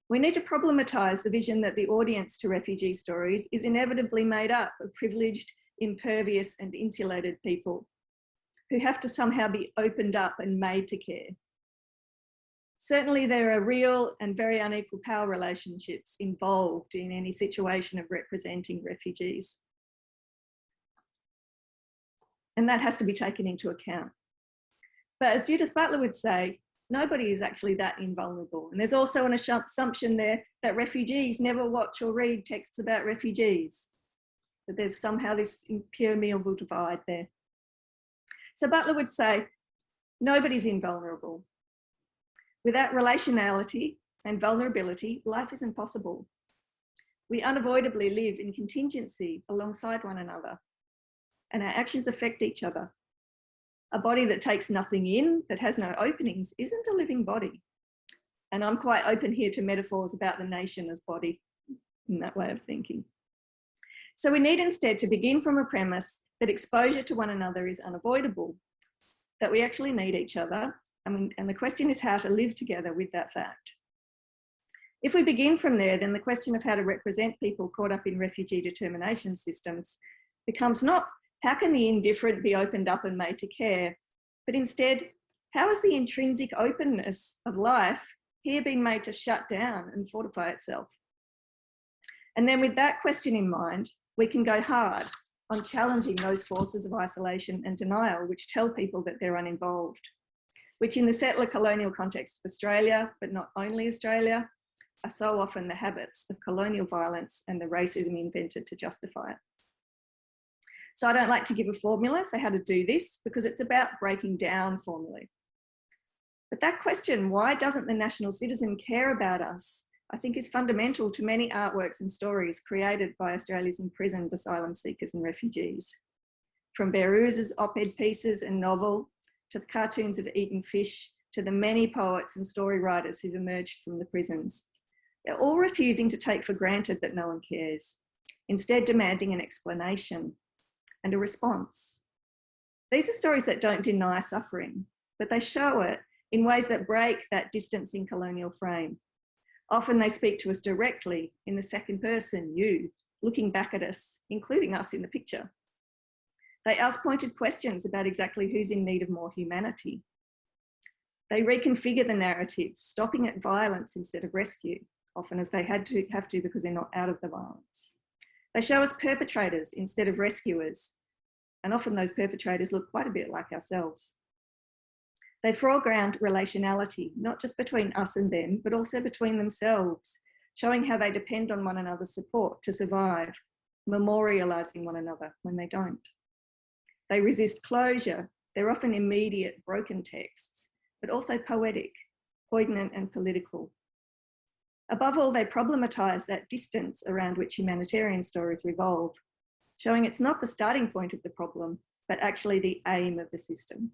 We need to problematise the vision that the audience to refugee stories is inevitably made up of privileged, impervious and insulated people who have to somehow be opened up and made to care. Certainly there are real and very unequal power relationships involved in any situation of representing refugees. And that has to be taken into account. But as Judith Butler would say, nobody is actually that invulnerable. And there's also an assumption there that refugees never watch or read texts about refugees, that there's somehow this impermeable divide there. So Butler would say, nobody's invulnerable. Without relationality and vulnerability, life isn't possible. We unavoidably live in contingency alongside one another, and our actions affect each other. A body that takes nothing in, that has no openings, isn't a living body. And I'm quite open here to metaphors about the nation as body in that way of thinking. So we need instead to begin from a premise that exposure to one another is unavoidable, that we actually need each other, and the question is how to live together with that fact. If we begin from there, then the question of how to represent people caught up in refugee determination systems becomes not how can the indifferent be opened up and made to care, but instead, how has the intrinsic openness of life here been made to shut down and fortify itself? And then with that question in mind, we can go hard on challenging those forces of isolation and denial which tell people that they're uninvolved, which in the settler colonial context of Australia, but not only Australia, are so often the habits of colonial violence and the racism invented to justify it. So I don't like to give a formula for how to do this because it's about breaking down formulae. But that question, why doesn't the national citizen care about us, I think is fundamental to many artworks and stories created by Australia's imprisoned asylum seekers and refugees. From Behrouz's op-ed pieces and novel, to the cartoons of eaten fish, to the many poets and story writers who've emerged from the prisons. They're all refusing to take for granted that no one cares, instead demanding an explanation and a response. These are stories that don't deny suffering, but they show it in ways that break that distancing colonial frame. Often they speak to us directly in the second person, you, looking back at us, including us in the picture. They ask pointed questions about exactly who's in need of more humanity. They reconfigure the narrative, stopping at violence instead of rescue, often as they have to because they're not out of the violence. They show us perpetrators instead of rescuers, and often those perpetrators look quite a bit like ourselves. They foreground relationality, not just between us and them, but also between themselves, showing how they depend on one another's support to survive, memorialising one another when they don't. They resist closure. They're often immediate, broken texts, but also poetic, poignant and political. Above all, they problematise that distance around which humanitarian stories revolve, showing it's not the starting point of the problem, but actually the aim of the system.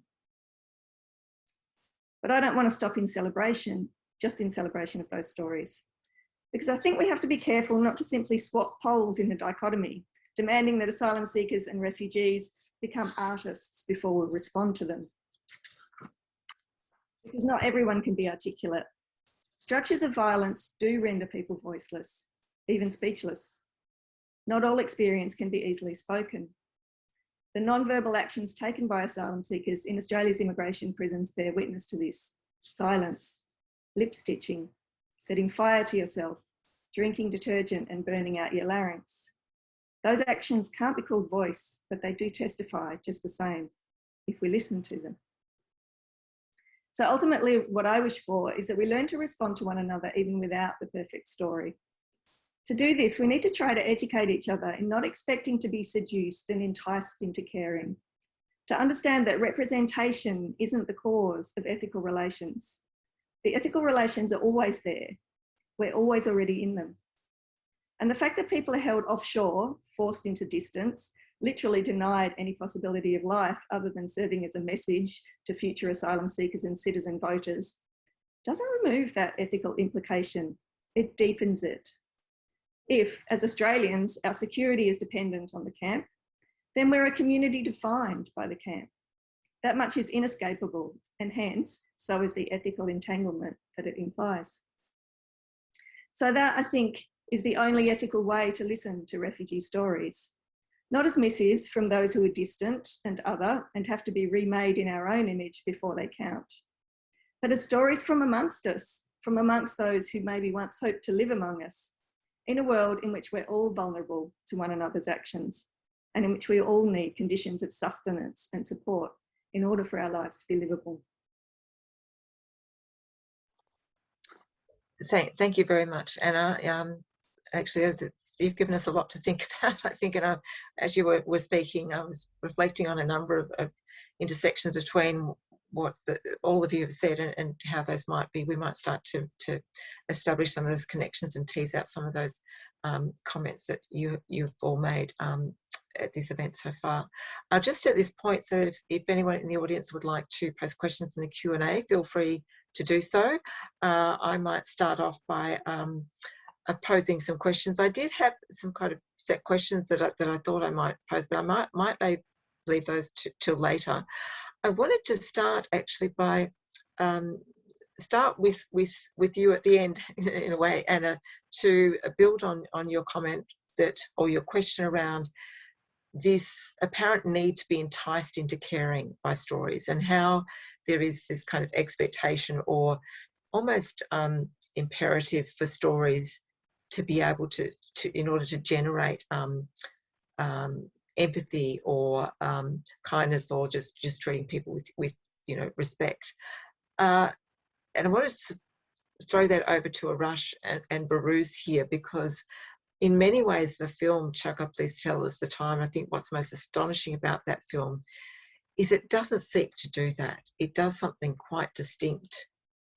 But I don't want to stop in celebration, just in celebration of those stories, because I think we have to be careful not to simply swap poles in the dichotomy, demanding that asylum seekers and refugees become artists before we respond to them. Because not everyone can be articulate. Structures of violence do render people voiceless, even speechless. Not all experience can be easily spoken. The non-verbal actions taken by asylum seekers in Australia's immigration prisons bear witness to this. Silence, lip stitching, setting fire to yourself, drinking detergent and burning out your larynx. Those actions can't be called voice, but they do testify just the same if we listen to them. So ultimately, what I wish for is that we learn to respond to one another even without the perfect story. To do this, we need to try to educate each other in not expecting to be seduced and enticed into caring, to understand that representation isn't the cause of ethical relations. The ethical relations are always there. We're always already in them. And the fact that people are held offshore, forced into distance, literally denied any possibility of life other than serving as a message to future asylum seekers and citizen voters, doesn't remove that ethical implication. It deepens it. If, as Australians, our security is dependent on the camp, then we're a community defined by the camp. That much is inescapable, and hence, so is the ethical entanglement that it implies. So that, I think, is the only ethical way to listen to refugee stories. Not as missives from those who are distant and other and have to be remade in our own image before they count, but as stories from amongst us, from amongst those who maybe once hoped to live among us, in a world in which we're all vulnerable to one another's actions and in which we all need conditions of sustenance and support in order for our lives to be livable. Thank you very much, Anna. Actually, you've given us a lot to think about, I think, and as you were speaking, I was reflecting on a number of intersections between what all of you have said and how those might be. We might start to establish some of those connections and tease out some of those comments that you've all made at this event so far. Just at this point, so if anyone in the audience would like to post questions in the Q&A, feel free to do so. I might start off by posing some questions. I did have some kind of set questions that I thought I might pose, but I might leave those till later. I wanted to start actually by start with you at the end in a way, Anna, to build on your comment that, or your question around this apparent need to be enticed into caring by stories, and how there is this kind of expectation or almost imperative for stories to be able to in order to generate empathy or kindness, or just treating people with respect. And I wanted to throw that over to Arash and Behrouz here, because in many ways the film Chaka, Please Tell Us the Time, I think what's most astonishing about that film is it doesn't seek to do that. It does something quite distinct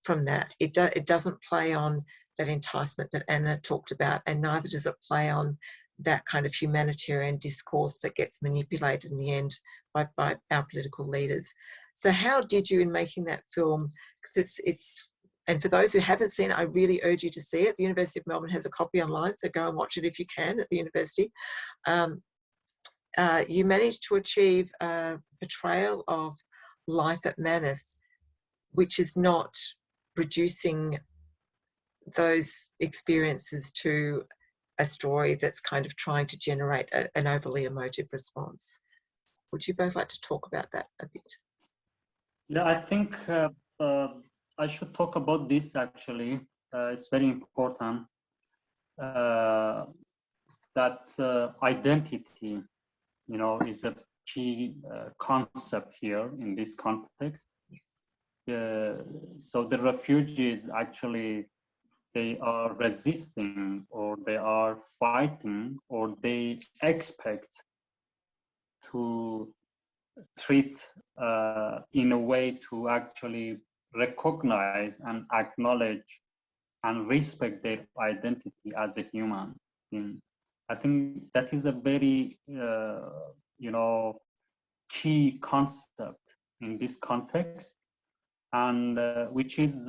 from that. It doesn't play on that enticement that Anna talked about, and neither does it play on that kind of humanitarian discourse that gets manipulated in the end by our political leaders. So how did you, in making that film, because it's and for those who haven't seen it, I really urge you to see it. The University of Melbourne has a copy online, so go and watch it if you can at the university. You managed to achieve a portrayal of life at Manus, which is not reducing those experiences to a story that's kind of trying to generate an overly emotive response. Would you both like to talk about that a bit? Yeah, I think I should talk about this actually. It's very important that identity, you know, is a key concept here in this context. So the refugees actually, they are resisting, or they are fighting, or they expect to treat in a way to actually recognize and acknowledge and respect their identity as a human being. I think that is a very you know, key concept in this context, and which is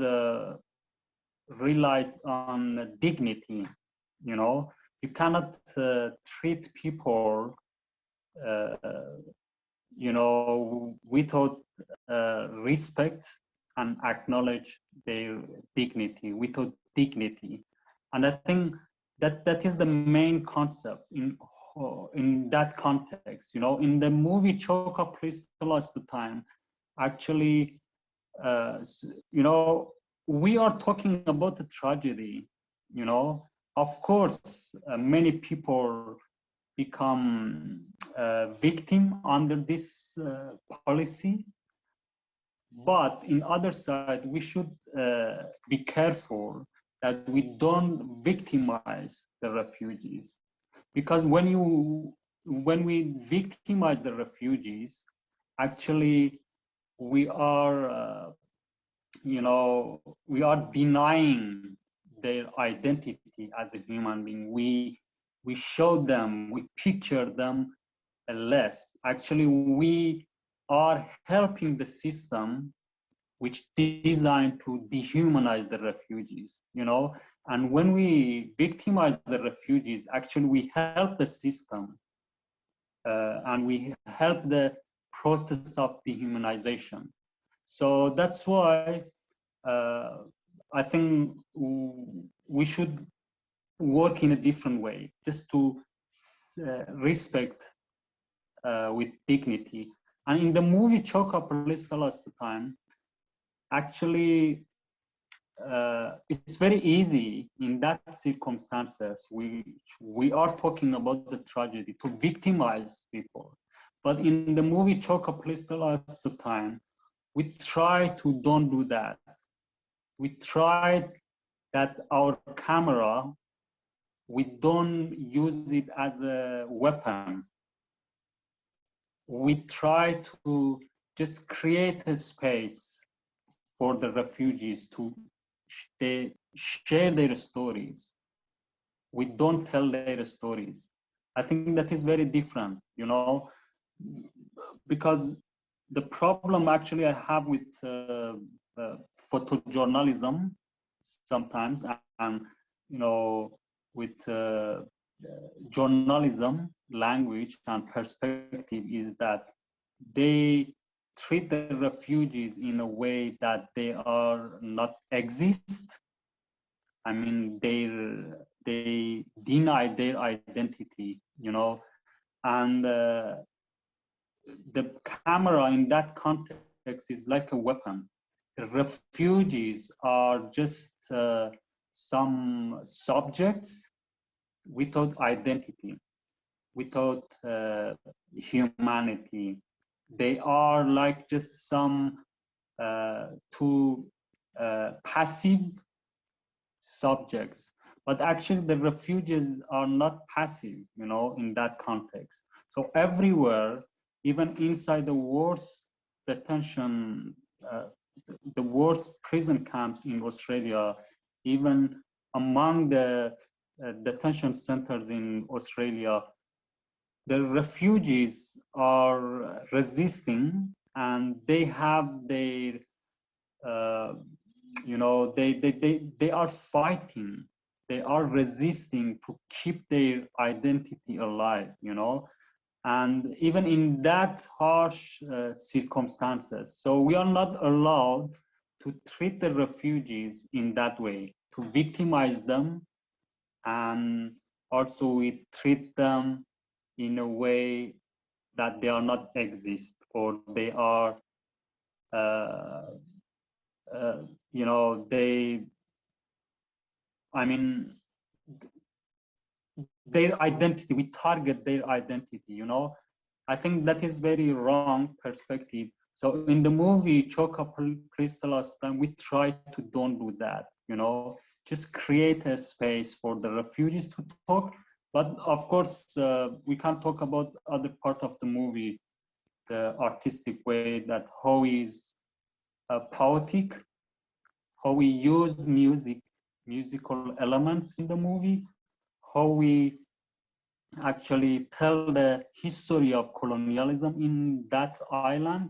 relied on dignity. You know, you cannot treat people you know, without respect and acknowledge their dignity, without dignity. And I think that that is the main concept in that context. You know, in the movie Choke Up Please Tell Us the Time, actually, you know, we are talking about the tragedy. You know, of course, many people become victim under this policy, but in other side, we should be careful that we don't victimize the refugees, because when we victimize the refugees, actually we are you know, we are denying their identity as a human being. We show them, we picture them less. Actually, we are helping the system which designed to dehumanize the refugees, you know. And when we victimize the refugees, actually we help the system and we help the process of dehumanization. So that's why I think we should work in a different way, just to respect with dignity. And in the movie Choke Up, Please Tell Us the Time, actually it's very easy in that circumstances. We are talking about the tragedy to victimize people, but in the movie Choke Up, Please Tell Us the Time, we try to don't do that. We try that our camera, we don't use it as a weapon. We try to just create a space for the refugees to share their stories. We don't tell their stories. I think that is very different, you know, because the problem actually I have with photojournalism sometimes, and you know, with journalism language and perspective, is that they treat the refugees in a way that they are not exist. I mean, they deny their identity, you know, and the camera in that context is like a weapon. The refugees are just some subjects without identity, without humanity. They are like just some two passive subjects. But actually the refugees are not passive, you know, in that context. So everywhere, even inside the worst detention, the worst prison camps in Australia, even among the detention centers in Australia, the refugees are resisting, and they have their, you know, they are fighting, they are resisting to keep their identity alive, you know, and even in that harsh circumstances. So we are not allowed to treat the refugees in that way, to victimize them, and also we treat them in a way that they are not exist, or they are, you know, they, I mean, their identity, we target their identity, you know. I think that is very wrong perspective. So in the movie Choka Statelessness, we try to don't do that, you know, just create a space for the refugees to talk. But of course, we can't talk about other part of the movie, the artistic way, that how is poetic, how we use musical elements in the movie, how we actually tell the history of colonialism in that island,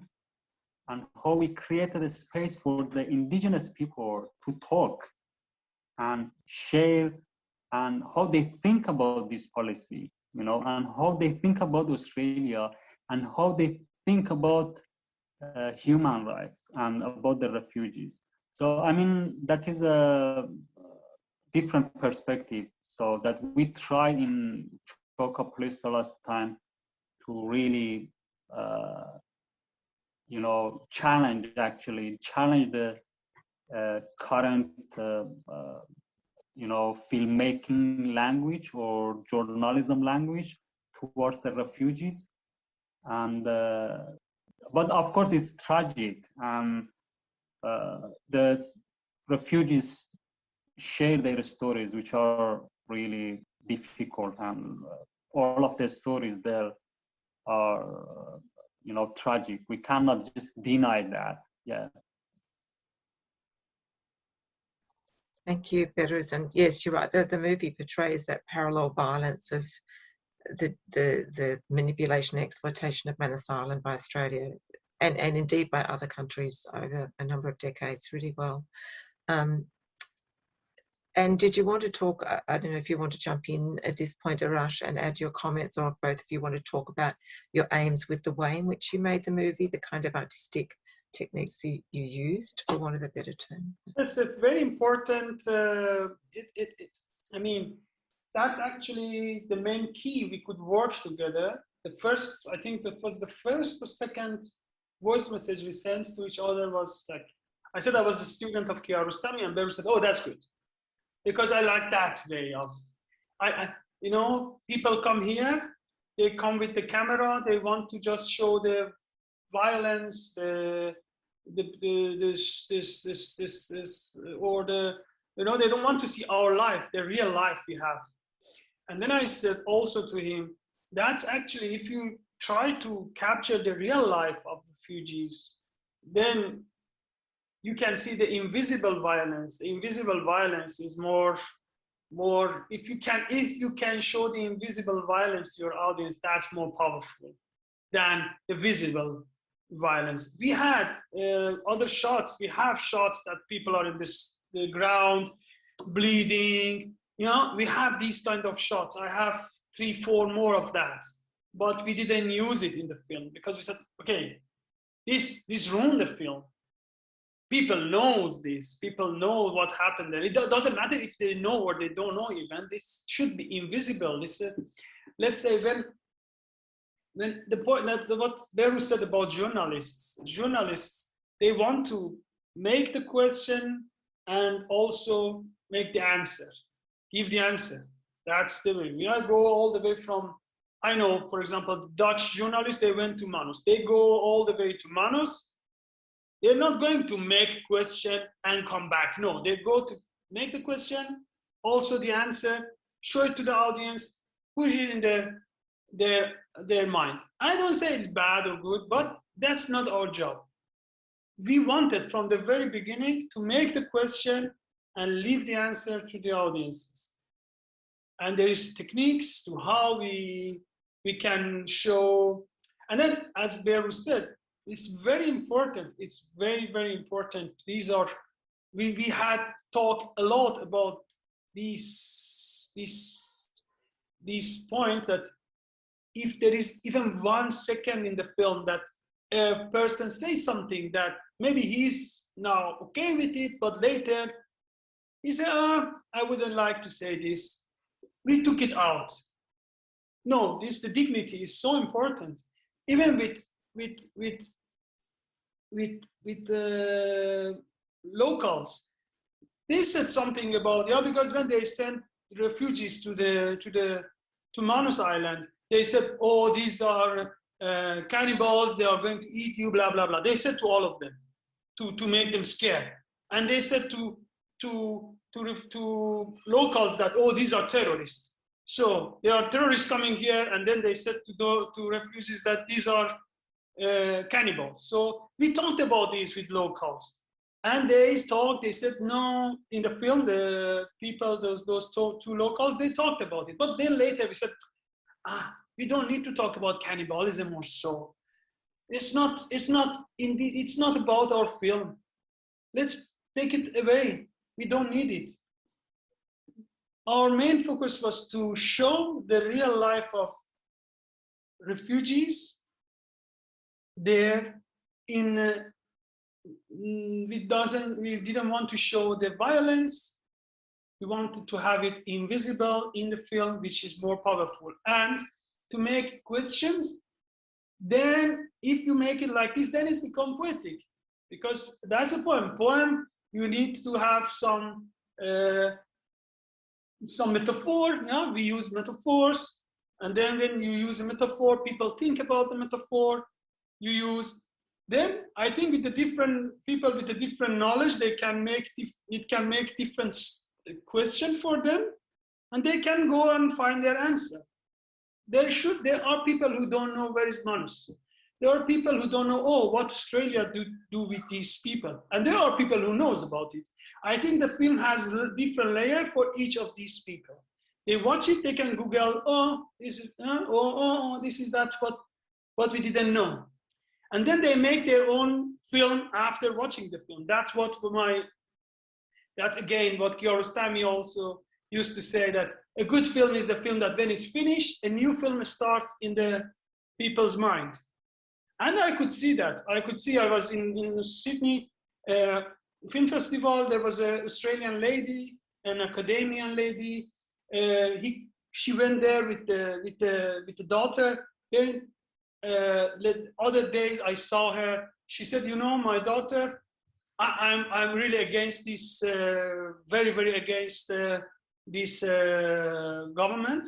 and how we created a space for the indigenous people to talk and share, and how they think about this policy, you know, and how they think about Australia, and how they think about human rights and about the refugees. So, I mean, that is a different perspective. So that we try in Choka last time to really, you know, challenge the current, you know, filmmaking language or journalism language towards the refugees. And but of course it's tragic. The refugees share their stories, which are really difficult, and all of the stories there are, you know, tragic. We cannot just deny that. Yeah. Thank you, Behrouz. And yes, you're right. The movie portrays that parallel violence of the manipulation and exploitation of Manus Island by Australia, and indeed by other countries over a number of decades really well. And did you want to talk, I don't know if you want to jump in at this point, Arash, and add your comments, or if both of you want to talk about your aims with the way in which you made the movie, the kind of artistic techniques you used, for want of a better term. It's a very important, I mean, that's actually the main key. We could work together. The first, I think that was the first or second voice message we sent to each other was like, I said I was a student of Kiarostami, and Behrouz said, oh, that's good. Because I like that way of, you know, people come here, they come with the camera, they want to just show the violence, or the, you know, they don't want to see our life, the real life we have. And then I said also to him, that's actually, if you try to capture the real life of refugees, then you can see the invisible violence. The invisible violence is more, if you can show the invisible violence to your audience, that's more powerful than the visible violence. We had other shots. We have shots that people are in the ground, bleeding. You know, we have these kind of shots. I have 3-4 more of that, but we didn't use it in the film because we said, okay, this ruined the film. People knows this. People know what happened there. It doesn't matter if they know or they don't know even. This should be invisible. This, let's say when the point, that's what Behrouz said about journalists. Journalists, they want to make the question and also make the answer, give the answer. That's the way. We go all the way from, I know, for example, the Dutch journalists, they went to Manus. They go all the way to Manus. They're not going to make question and come back. No, they go to make the question, also the answer, show it to the audience, push it in their mind. I don't say it's bad or good, but that's not our job. We wanted from the very beginning to make the question and leave the answer to the audiences. And there is techniques to how we we can show. And then, as Behrouz said, it's very important. It's very, very important. These are, we had talked a lot about these point that if there is even 1 second in the film that a person says something that maybe he's now okay with it, but later he said, I wouldn't like to say this, we took it out. No, the dignity is so important. Even with locals, they said something about, yeah, because when they sent refugees to Manus Island, they said, oh, these are cannibals, they are going to eat you, blah blah blah. They said to all of them to make them scared, and they said to locals that, oh, these are terrorists. So there are terrorists coming here, and then they said to refugees that these are cannibals. So we talked about this with locals, and they said no. In the film, the people, those two locals, they talked about it. But then later we said, we don't need to talk about cannibalism or so. It's not about our film. Let's take it away. We don't need it. Our main focus was to show the real life of refugees there. We didn't want to show the violence. We wanted to have it invisible in the film, which is more powerful. And to make questions, then if you make it like this, then it becomes poetic. Because that's a poem. Poem, you need to have some metaphor. Yeah? We use metaphors. And then when you use a metaphor, people think about the metaphor. You use, then I think with the different people with the different knowledge, it can make different question for them, and they can go and find their answer. There are people who don't know where is Manus. There are people who don't know, oh, what Australia do with these people. And there are people who knows about it. I think the film has a different layer for each of these people. They watch it, they can Google, oh, this is, this is that what we didn't know. And then they make their own film after watching the film. That's again what Kiarostami also used to say, that a good film is the film that when it's finished, a new film starts in the people's mind. And I could see that. I was in Sydney Film Festival. There was an Australian lady, an academician lady. She went there with the daughter. Then the other days I saw her. She said, you know, my daughter, I'm really against this, very, very against this government.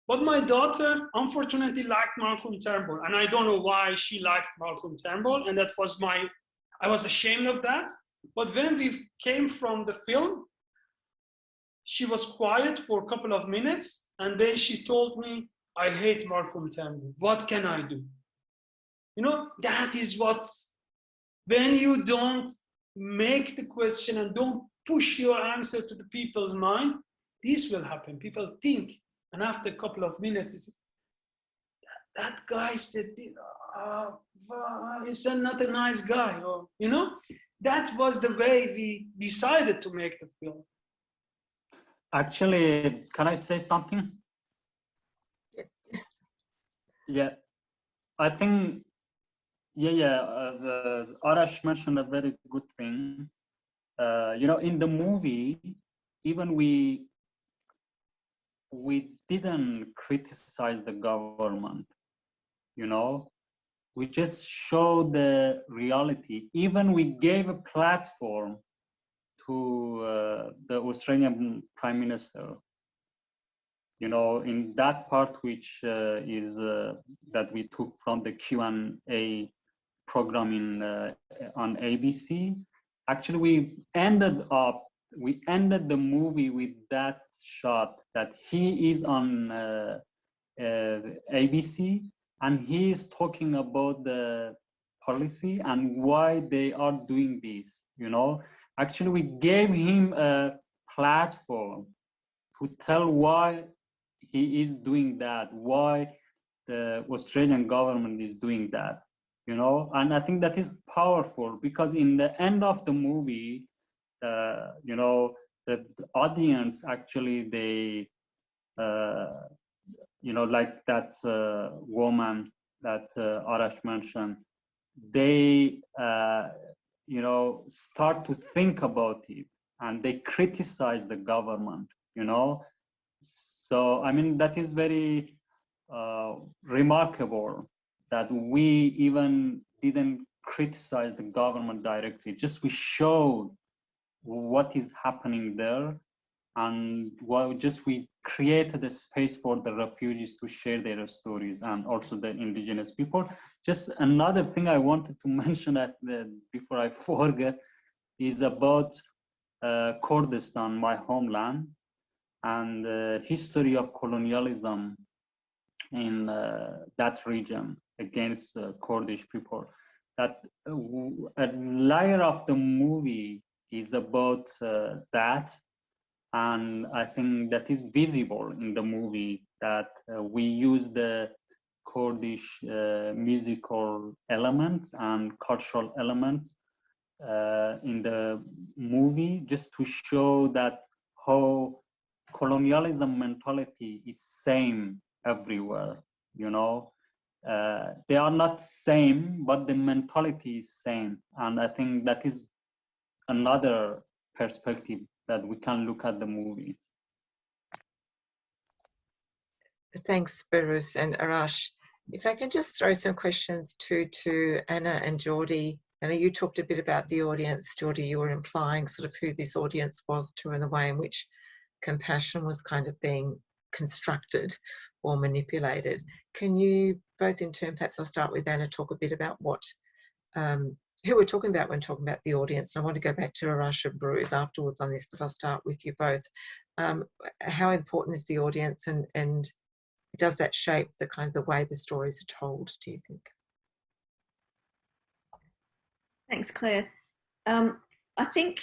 But my daughter, unfortunately, liked Malcolm Turnbull. And I don't know why she liked Malcolm Turnbull. And that was I was ashamed of that. But when we came from the film, she was quiet for a couple of minutes. And then she told me, I hate Malcolm Turnbull. What can I do? You know, that is what, when you don't make the question and don't push your answer to the people's mind, this will happen. People think, and after a couple of minutes, that guy said, he's not a nice guy, or, you know, that was the way we decided to make the film. Actually, can I say something? Yes. Yeah, I think, the Arash mentioned a very good thing. You know, in the movie, even we didn't criticize the government, you know, we just showed the reality. Even we gave a platform to the Australian Prime Minister, you know, in that part which is that we took from the Q&A program on ABC. Actually, we ended the movie with that shot that he is on ABC and he is talking about the policy and why they are doing this, you know. Actually, we gave him a platform to tell why he is doing that, why the Australian government is doing that, you know, and I think that is powerful because in the end of the movie, you know, the audience actually, they, you know, like that woman that Arash mentioned, they, you know, start to think about it and they criticize the government, you know. So, I mean, that is very remarkable that we even didn't criticize the government directly, just we showed what is happening there, and just we created a space for the refugees to share their stories and also the indigenous people. Just another thing I wanted to mention before I forget is about Kurdistan, my homeland, and the history of colonialism in that region against Kurdish people. That a layer of the movie is about that, and I think that is visible in the movie, that we use the Kurdish musical elements and cultural elements in the movie, just to show that how colonialism mentality is same everywhere, you know. They are not same, but the mentality is same, and I think that is another perspective that we can look at the movie. Thanks, Behrouz and Arash. If I can just throw some questions to Anna and Geordie. Anna, you talked a bit about the audience. Geordie, you were implying sort of who this audience was to, and the way in which compassion was kind of being constructed or manipulated. Can you both, in turn, perhaps I'll start with Anna, talk a bit about what who we're talking about when talking about the audience. And I want to go back to Arash and Behrouz afterwards on this, but I'll start with you both. How important is the audience, and does that shape the kind of the way the stories are told, do you think? Thanks, Claire. I think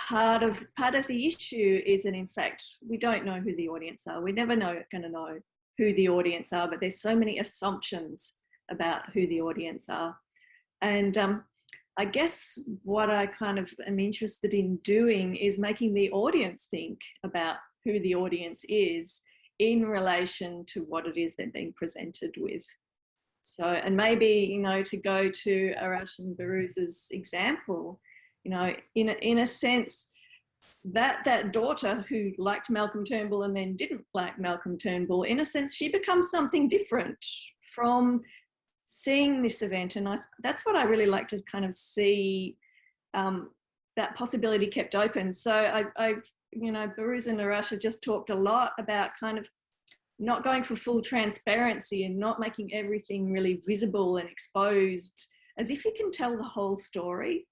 part of the issue is that, in fact, we don't know who the audience are. We never going to know who the audience are, but there's so many assumptions about who the audience are. And I guess what I kind of am interested in doing is making the audience think about who the audience is in relation to what it is they're being presented with. So, and maybe, you know, to go to Arash and Behrouz's example, you know, in a sense, that daughter who liked Malcolm Turnbull and then didn't like Malcolm Turnbull, in a sense, she becomes something different from seeing this event. And that's what I really like to kind of see, that possibility kept open. So I you know, Behrouz and Arash have just talked a lot about kind of not going for full transparency and not making everything really visible and exposed, as if you can tell the whole story.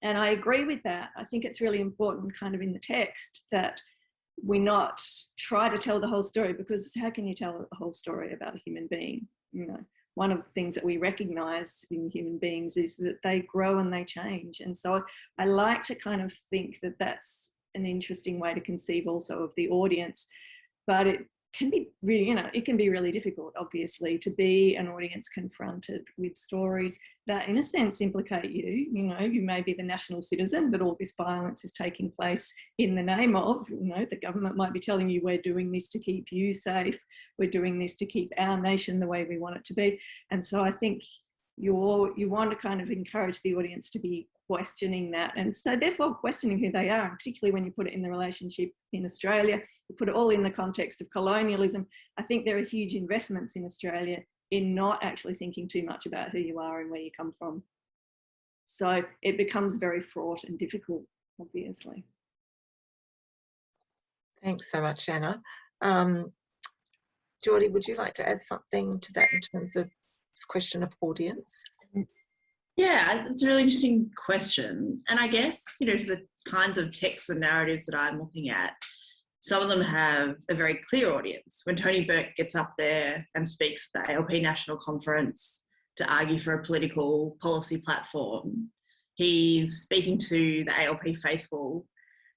And I agree with that. I think it's really important kind of in the text that we not try to tell the whole story, because how can you tell the whole story about a human being? You know, one of the things that we recognize in human beings is that they grow and they change. And so I like to kind of think that that's an interesting way to conceive also of the audience, but it can be really, you know, it can be really difficult, obviously, to be an audience confronted with stories that in a sense implicate you. You know, you may be the national citizen, but all this violence is taking place in the name of, you know, the government might be telling you, we're doing this to keep you safe, we're doing this to keep our nation the way we want it to be. And so I think you want to kind of encourage the audience to be questioning that, and so therefore questioning who they are, and particularly when you put it in the relationship in Australia, you put it all in the context of colonialism. I think there are huge investments in Australia in not actually thinking too much about who you are and where you come from. So it becomes very fraught and difficult, obviously. Thanks so much, Anna. Geordie, would you like to add something to that in terms of this question of audience? Yeah, it's a really interesting question. And I guess, you know, the kinds of texts and narratives that I'm looking at, some of them have a very clear audience. When Tony Burke gets up there and speaks at the ALP National Conference to argue for a political policy platform, he's speaking to the ALP faithful,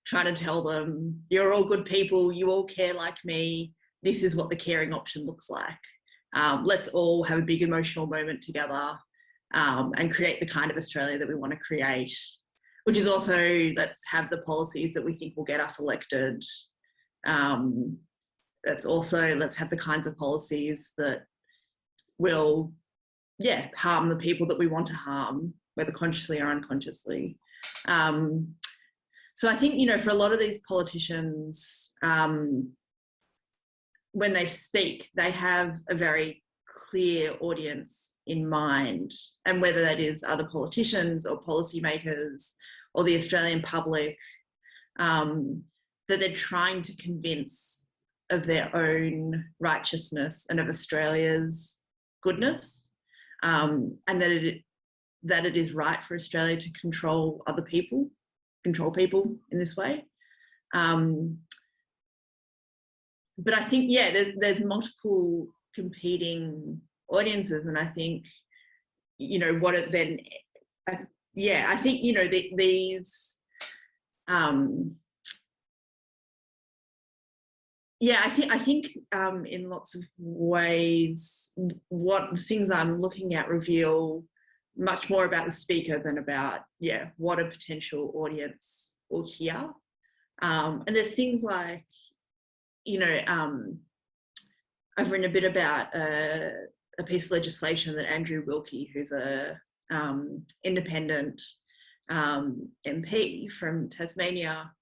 trying to tell them, you're all good people, you all care like me, this is what the caring option looks like. Let's all have a big emotional moment together and create the kind of Australia that we want to create, which is also, let's have the policies that we think will get us elected. That's also, let's have the kinds of policies that will, harm the people that we want to harm, whether consciously or unconsciously. So I think, you know, for a lot of these politicians, when they speak, they have a very clear audience in mind, and whether that is other politicians or policymakers or the Australian public, that they're trying to convince of their own righteousness and of Australia's goodness, and that it is right for Australia to control people in this way. But I think, there's multiple competing audiences, and I think, you know, what it then, I think, you know, these, I think in lots of ways, what things I'm looking at reveal much more about the speaker than about, what a potential audience will hear. And there's things like, you know, I've written a bit about a piece of legislation that Andrew Wilkie, who's a independent MP from Tasmania,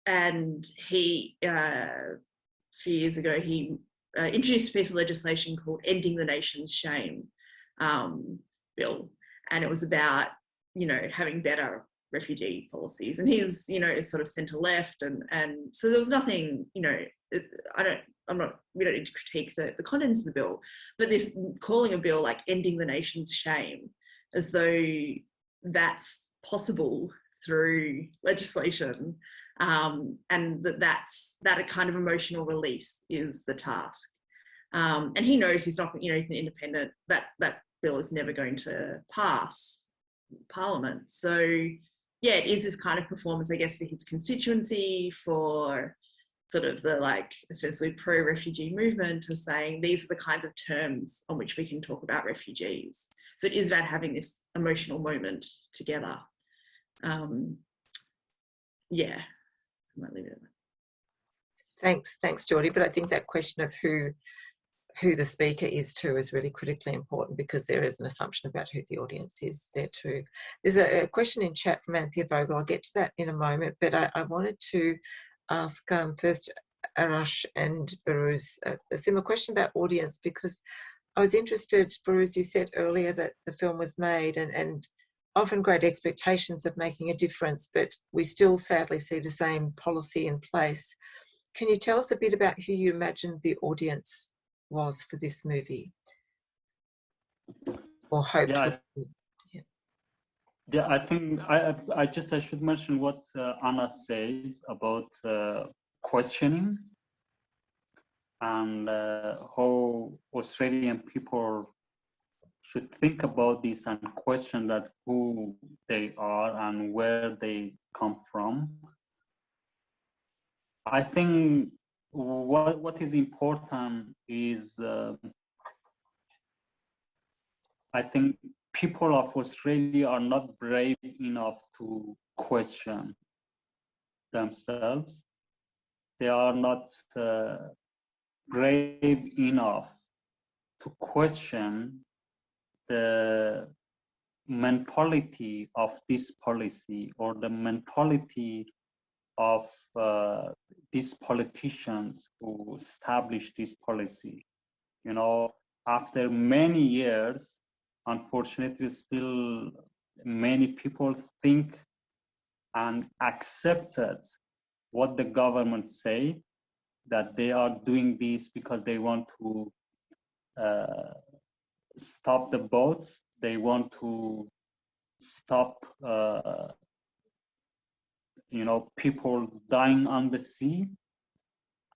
and he, a few years ago, he introduced a piece of legislation called Ending the Nation's Shame Bill. And it was about, you know, having better refugee policies. And he's, you know, sort of centre left. And so there was nothing, you know, we don't need to critique the contents of the bill, but this calling a bill like Ending the Nation's Shame, as though that's possible through legislation, and that a kind of emotional release is the task. And he knows he's not, you know, he's an independent, that bill is never going to pass Parliament. So it is this kind of performance, I guess, for his constituency, for sort of the, like, essentially pro-refugee movement, of saying these are the kinds of terms on which we can talk about refugees. So it is about having this emotional moment together. I might leave it at that. Thanks, Geordie. But I think that question of who the speaker is too is really critically important, because there is an assumption about who the audience is there too. There's a question in chat from Anthea Vogel. I'll get to that in a moment, but I wanted to ask first Arash and Behrouz a similar question about audience, because I was interested, Behrouz, you said earlier that the film was made and often great expectations of making a difference, but we still sadly see the same policy in place. Can you tell us a bit about who you imagined the audience was for this movie, or hoped? I think I should mention what Anna says about questioning, and how Australian people should think about this and question that who they are and where they come from. I think what is important is, I think people of Australia are not brave enough to question themselves. They are not brave enough to question the mentality of this policy, or the mentality of these politicians who established this policy. You know, after many years, unfortunately, still many people think and accepted what the government say, that they are doing this because they want to stop the boats, they want to stop people dying on the sea.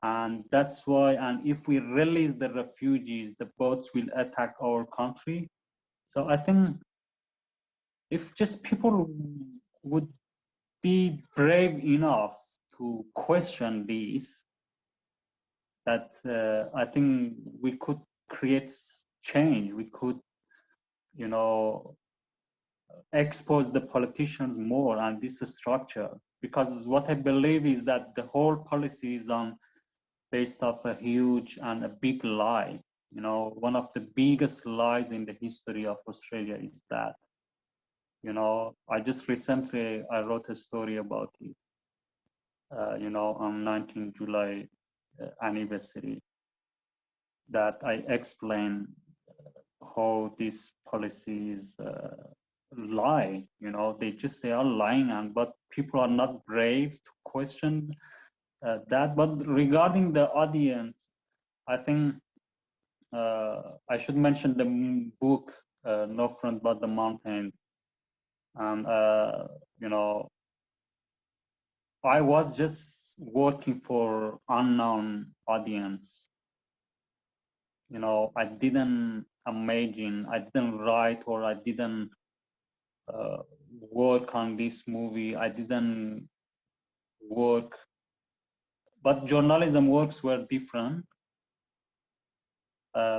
And that's why, and if we release the refugees, the boats will attack our country. So I think if just people would be brave enough to question this, that I think we could create change. We could, you know, expose the politicians more and this structure, because what I believe is that the whole policy is based off a huge and a big lie. You know, one of the biggest lies in the history of Australia is that, you know, I just recently, I wrote a story about it, you know, on 19 July anniversary, that I explain how this policy is lie. You know, they are lying, and but people are not brave to question that. But regarding the audience, I think I should mention the book No Front But the Mountain. And you know, I was just working for unknown audience. You know, I didn't imagine, I didn't write, or I didn't work on this movie. I didn't work, but journalism works were different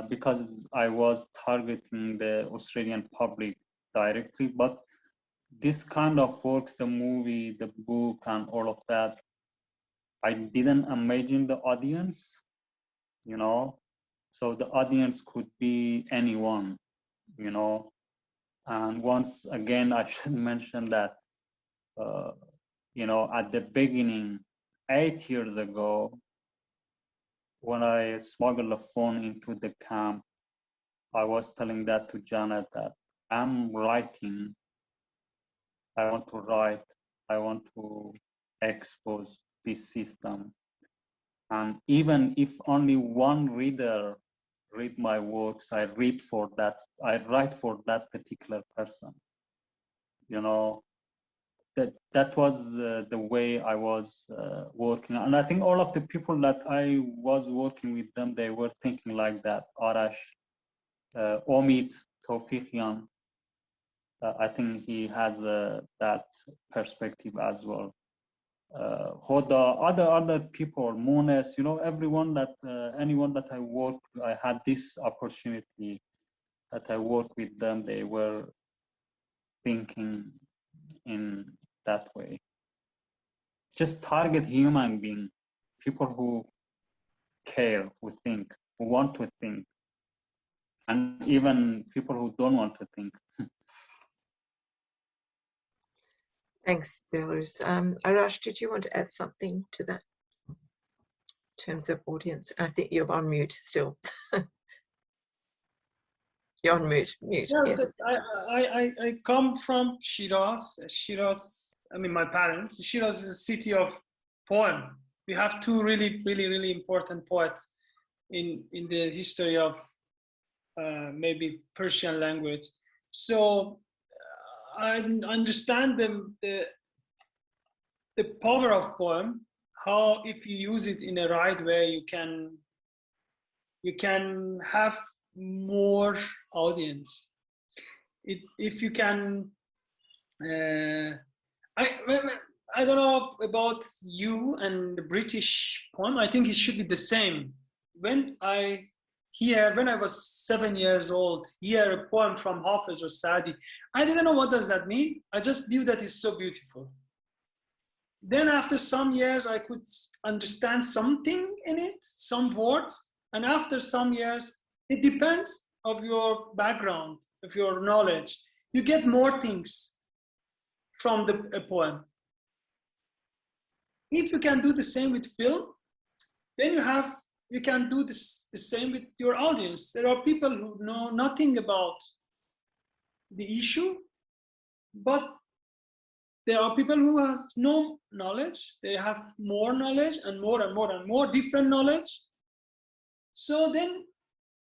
because I was targeting the Australian public directly. But this kind of works, the movie, the book, and all of that, I didn't imagine the audience, you know. So the audience could be anyone, you know. And once again, I should mention that, you know, at the beginning, 8 years ago, when I smuggled a phone into the camp, I was telling that to Janet that I'm writing, I want to write, I want to expose this system. And even if only one reader read my works, I write for that particular person. You know, that was the way I was working. And I think all of the people that I was working with them, they were thinking like that. Arash, Omid, Tawfiqian, I think he has that perspective as well. Hoda, other people, Mones, you know, everyone that, anyone that I had this opportunity that I worked with them, they were thinking in that way. Just target human being, people who care, who think, who want to think, and even people who don't want to think. Thanks, Behrouz. Arash, did you want to add something to that in terms of audience? I think you're on mute still. You're on mute. No, Yes. I come from Shiraz. Shiraz, I mean, my parents. Shiraz is a city of poem. We have two really important poets in the history of maybe Persian language. So I understand the power of poem. How, if you use it in a right way, you can have more audience. If you can, I don't know about you and the British poem. I think it should be the same. When I was 7 years old, hear a poem from Hafiz or Saadi, I didn't know what does that mean. I just knew that it's so beautiful. Then after some years, I could understand something in it, some words, and after some years, it depends of your background, of your knowledge. You get more things from a poem. If you can do the same with film, then you can do the same with your audience. There are people who know nothing about the issue, but there are people who have no knowledge. They have more knowledge and more and more and more different knowledge. So then,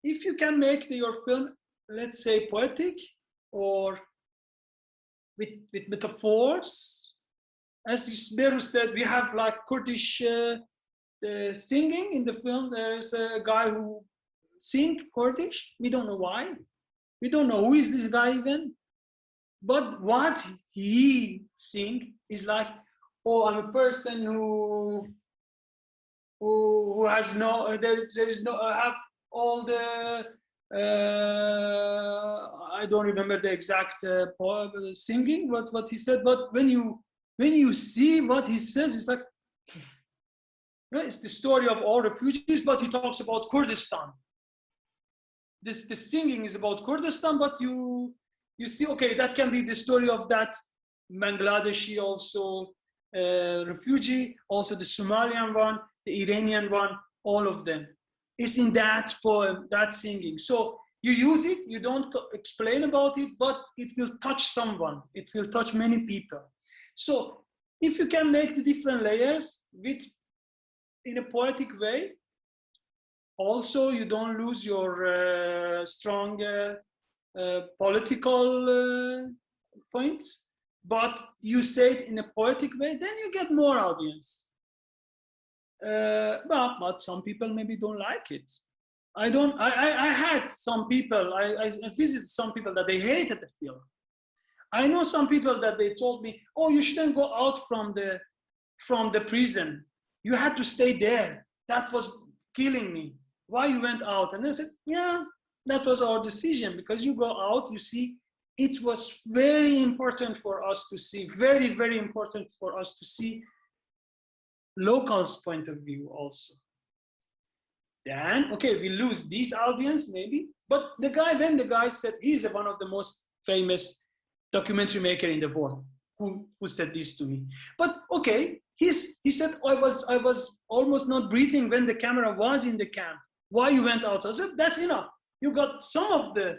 if you can make your film, let's say, poetic or with metaphors, as Behrouz said, we have like Kurdish singing in the film. There's a guy who sings Kurdish. We don't know why. We don't know who is this guy even. But what he sings is like, oh, I'm a person who who has no, there is no, have all the, I don't remember the exact singing, what he said, but when you see what he says, it's like, it's the story of all refugees, but he talks about Kurdistan. The singing is about Kurdistan, but you see, okay, that can be the story of that Bangladeshi also refugee, also the Somalian one, the Iranian one, all of them. It's in that poem, that singing. So you use it, you don't explain about it, but it will touch someone. It will touch many people. So if you can make the different layers in a poetic way, also you don't lose your strong political points, but you say it in a poetic way, then you get more audience. But some people maybe don't like it. I had some people, I visited some people that they hated the film. I know some people that they told me, oh, you shouldn't go out from the prison. You had to stay there. That was killing me. Why you went out? And I said, yeah, that was our decision, because you go out, you see, it was very important for us to see, very, very important for us to see locals' point of view also. Then, okay, we lose this audience maybe, but when the guy said, he's one of the most famous documentary maker in the world who said this to me. But okay, he said, I was almost not breathing when the camera was in the camp. Why you went out? So I said, that's enough. You got some of the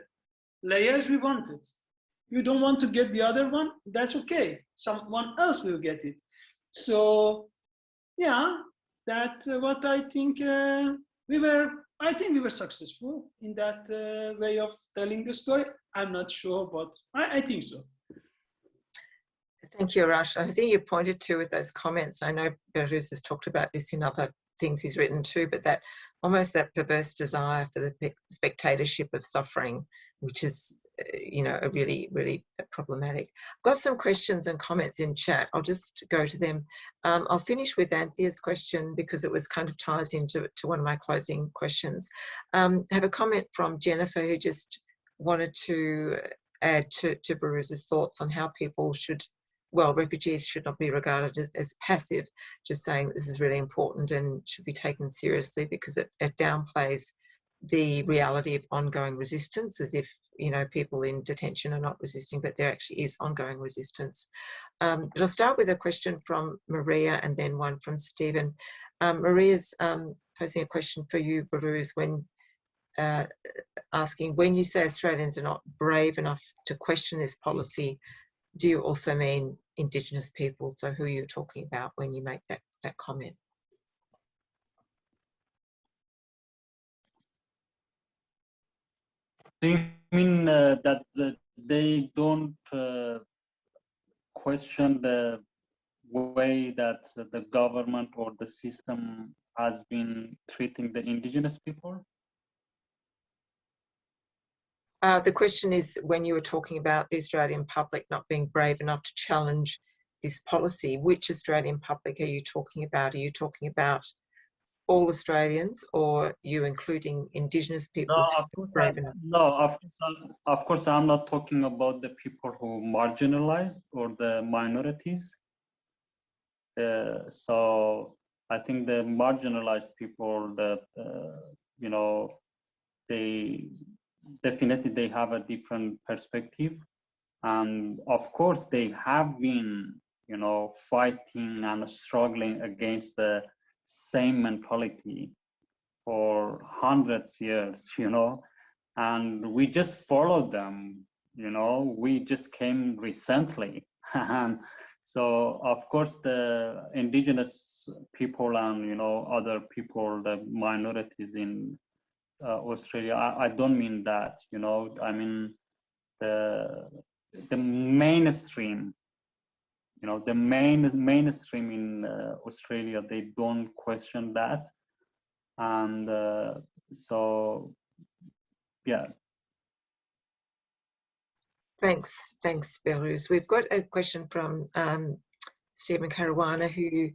layers we wanted. You don't want to get the other one? That's okay. Someone else will get it. So yeah, that's what I think we were successful in that way of telling the story. I'm not sure, but I think so. Thank you, Arash. I think you pointed to with those comments. I know Behrouz has talked about this in other things he's written too, but that almost that perverse desire for the spectatorship of suffering, which is, you know, a really, really problematic. I've got some questions and comments in chat. I'll just go to them. I'll finish with Anthea's question because it was kind of ties into one of my closing questions. I have a comment from Jennifer who just wanted to add to Behrouz's thoughts on how people should, well, refugees should not be regarded as passive, just saying this is really important and should be taken seriously because it downplays the reality of ongoing resistance, as if, you know, people in detention are not resisting, but there actually is ongoing resistance. But I'll start with a question from Maria and then one from Stephen. Maria's posing a question for you, Behrouz, when asking, when you say Australians are not brave enough to question this policy, do you also mean Indigenous people? So who are you talking about when you make that comment? Do you mean that they don't question the way that the government or the system has been treating the Indigenous people? The question is, when you were talking about the Australian public not being brave enough to challenge this policy, which Australian public are you talking about? Are you talking about all Australians, or you including Indigenous people? Of course, I'm not talking about the people who marginalized or the minorities. So I think the marginalized people that, you know, they definitely have a different perspective. And of course, they have been, you know, fighting and struggling against the same mentality for hundreds of years, you know, and we just followed them, you know, we just came recently. And so, of course, the Indigenous people and, you know, other people, the minorities in Australia, I don't mean that, you know, I mean the mainstream, you know, the mainstream in Australia, they don't question that. And so, yeah. Thanks, Behrouz. We've got a question from Stephen Caruana, who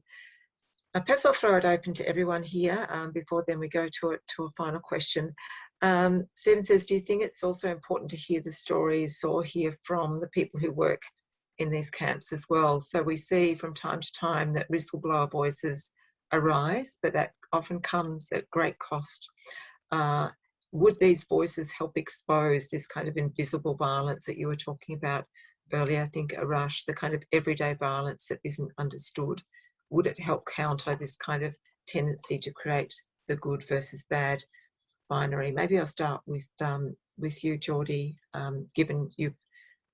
Perhaps I'll throw it open to everyone here before then we go to a final question. Stephen says, do you think it's also important to hear the stories or hear from the people who work in these camps as well? So we see from time to time that whistleblower voices arise, but that often comes at great cost. Would these voices help expose this kind of invisible violence that you were talking about earlier? I think, Arash, the kind of everyday violence that isn't understood. Would it help counter this kind of tendency to create the good versus bad binary? Maybe I'll start with you, Geordie, given you've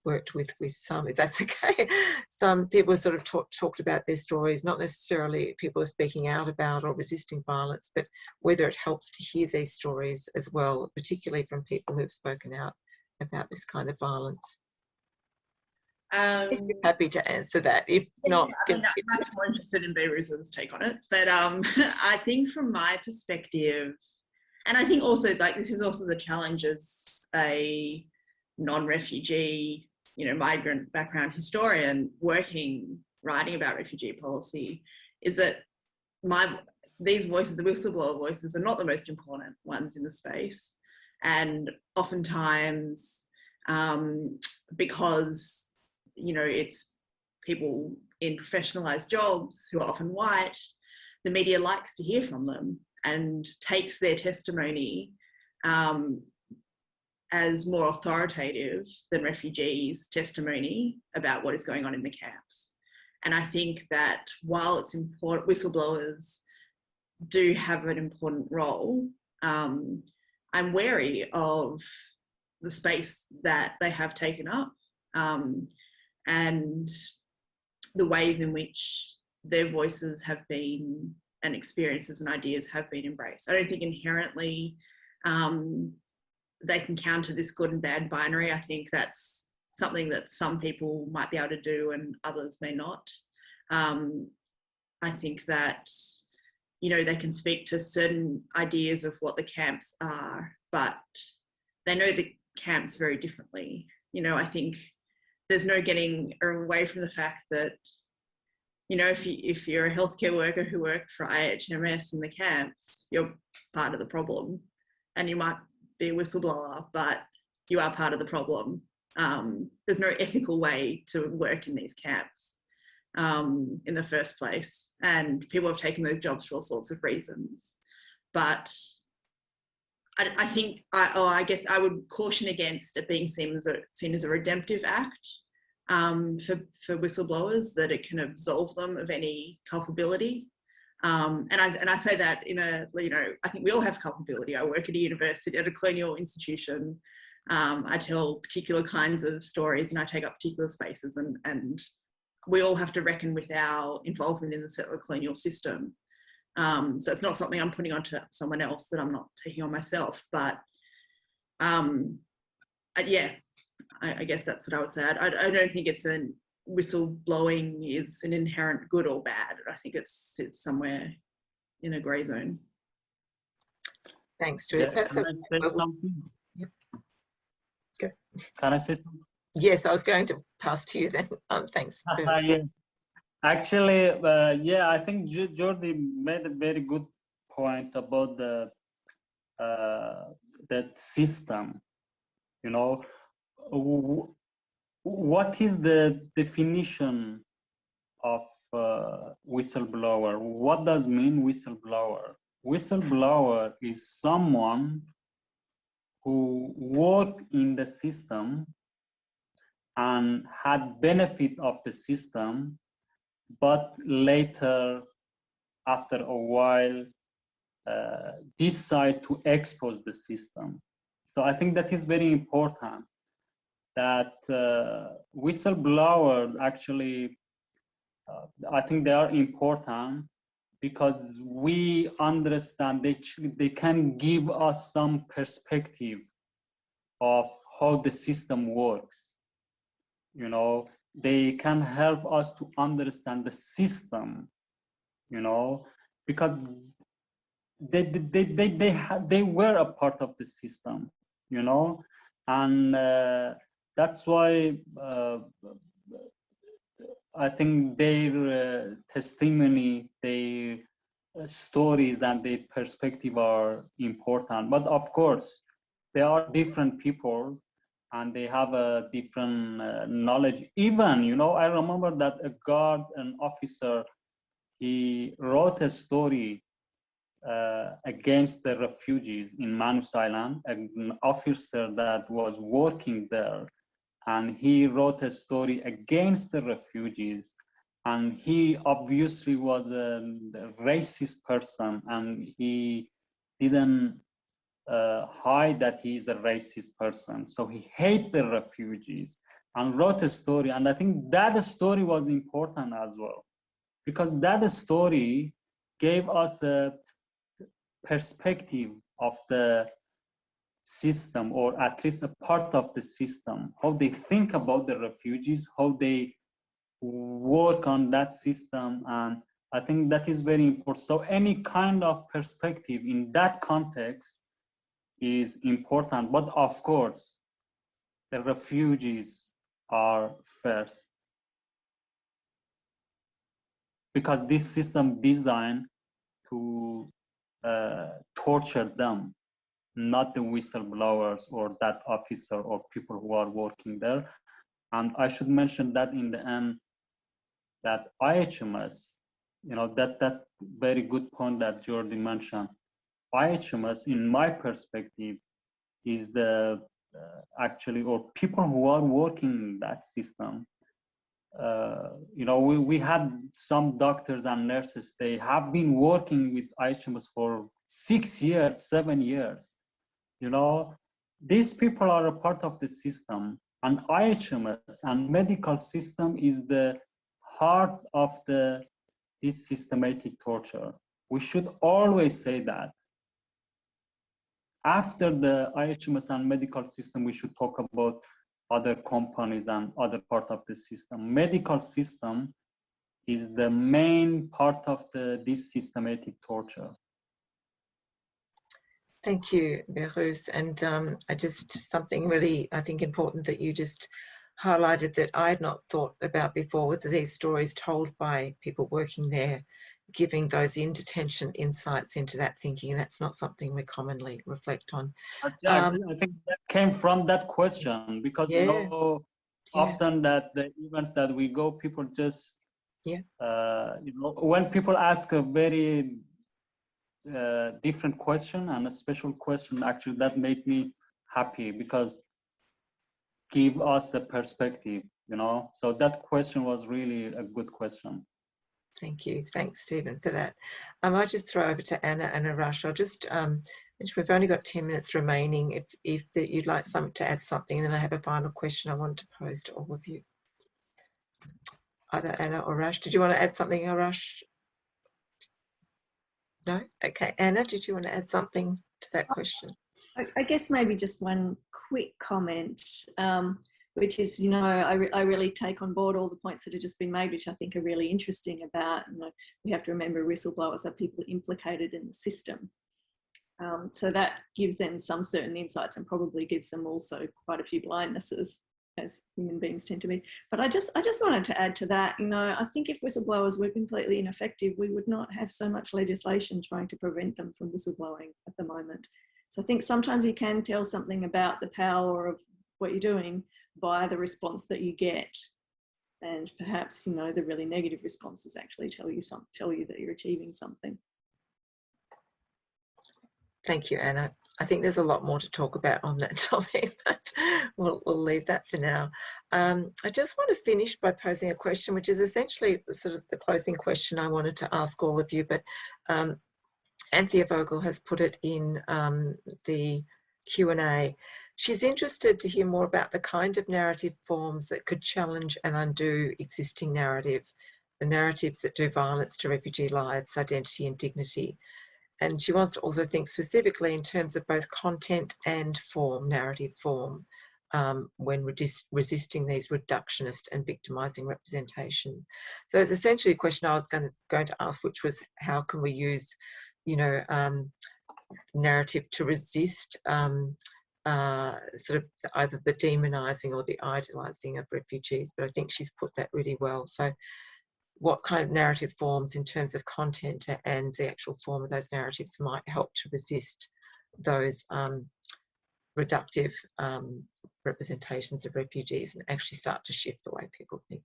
worked with some, if that's okay. Some people sort of talked about their stories, not necessarily people are speaking out about or resisting violence, but whether it helps to hear these stories as well, particularly from people who have spoken out about this kind of violence. If you're happy to answer that. If not, I mean, I'm much more interested in Behrouz's take on it. But I think from my perspective, and I think also like this is also the challenge as a non-refugee, migrant background historian writing about refugee policy, is that these voices, the whistleblower voices, are not the most important ones in the space. And oftentimes, because it's people in professionalized jobs who are often white, the media likes to hear from them and takes their testimony as more authoritative than refugees' testimony about what is going on in the camps. And I think that while it's important, whistleblowers do have an important role, I'm wary of the space that they have taken up. And the ways in which their voices have been and experiences and ideas have been embraced. I don't think inherently they can counter this good and bad binary. I think that's something that some people might be able to do and others may not. I think that, they can speak to certain ideas of what the camps are, but they know the camps very differently. I think there's no getting away from the fact that, if you're a healthcare worker who worked for IHMS in the camps, you're part of the problem. And you might be a whistleblower, but you are part of the problem. There's no ethical way to work in these camps in the first place. And people have taken those jobs for all sorts of reasons. But I think, I guess I would caution against it being seen as a redemptive act for whistleblowers, that it can absolve them of any culpability. And I say that I think we all have culpability. I work at a university, at a colonial institution. I tell particular kinds of stories and I take up particular spaces, and we all have to reckon with our involvement in the settler colonial system. So it's not something I'm putting onto someone else that I'm not taking on myself. But yeah, I guess that's what I would say. I don't think it's whistleblowing is an inherent good or bad. I think it sits somewhere in a grey zone. Thanks, Julia. Yeah, can I say something? Yep. Okay. Can I say something? Yes, I was going to pass to you then. Thanks. Yeah. Actually, I think Jordi made a very good point about that system. What is the definition of whistleblower? What does mean whistleblower? Whistleblower is someone who worked in the system and had benefit of the system, but later, after a while, decide to expose the system. So I think that is very important, that whistleblowers actually, I think they are important because we understand they can give us some perspective of how the system works. They can help us to understand the system, because they were a part of the system, and that's why I think their testimony, their stories and their perspective are important. But of course, there are different people and they have a different knowledge. Even, you know, I remember that a guard, an officer, he wrote a story against the refugees in Manus Island, an officer that was working there, and he wrote a story against the refugees. And he obviously was a racist person, and he didn't hide that he's a racist person. So he hated the refugees and wrote a story. And I think that story was important as well, because that story gave us a perspective of the system, or at least a part of the system, how they think about the refugees, how they work on that system. And I think that is very important. So any kind of perspective in that context is important. But of course, the refugees are first, because this system designed to torture them, not the whistleblowers or that officer or people who are working there. And I should mention that in the end, that IHMS, you know, that very good point that Jordi mentioned, IHMS, in my perspective, is the actually, or people who are working in that system. You know, we had some doctors and nurses, they have been working with IHMS for 6 years, 7 years. You know, these people are a part of the system, and IHMS and medical system is the heart of this systematic torture. We should always say that. After the IHMS and medical system, we should talk about other companies and other part of the system. Medical system is the main part of this systematic torture. Thank you, Behrouz. And something really, I think, important that you just highlighted that I had not thought about before, with these stories told by people working there, giving those in detention insights into that thinking. That's not something we commonly reflect on. I think that came from that question, because yeah, you know, often that the events that we go, people just, you know, when people ask a very different question and a special question, actually that made me happy, because give us a perspective, you know. So that question was really a good question. Thank you. Thanks, Stephen, for that. I might just throw over to Anna and Arash. I'll just, we've only got 10 minutes remaining. If you'd like to add something, and then I have a final question I want to pose to all of you. Either Anna or Arash. Did you want to add something, Arash? No? Okay. Anna, did you want to add something to that question? I guess maybe just one quick comment, which is, you know, I really take on board all the points that have just been made, which I think are really interesting about, you know, we have to remember whistleblowers are people implicated in the system. So that gives them some certain insights and probably gives them also quite a few blindnesses, as human beings tend to be. But I just wanted to add to that, you know, I think if whistleblowers were completely ineffective, we would not have so much legislation trying to prevent them from whistleblowing at the moment. So I think sometimes you can tell something about the power of what you're doing by the response that you get. And perhaps, you know, the really negative responses actually tell you that you're achieving something. Thank you, Anna. I think there's a lot more to talk about on that topic, but we'll leave that for now. I just want to finish by posing a question, which is essentially sort of the closing question I wanted to ask all of you, but Anthea Vogel has put it in the Q&A. She's interested to hear more about the kind of narrative forms that could challenge and undo existing narrative, the narratives that do violence to refugee lives, identity and dignity. And she wants to also think specifically in terms of both content and form, narrative form, when resisting these reductionist and victimising representation. So it's essentially a question I was going to ask, which was how can we use, you know, narrative to resist sort of either the demonising or the idolising of refugees, but I think she's put that really well. So what kind of narrative forms in terms of content and the actual form of those narratives might help to resist those reductive representations of refugees and actually start to shift the way people think.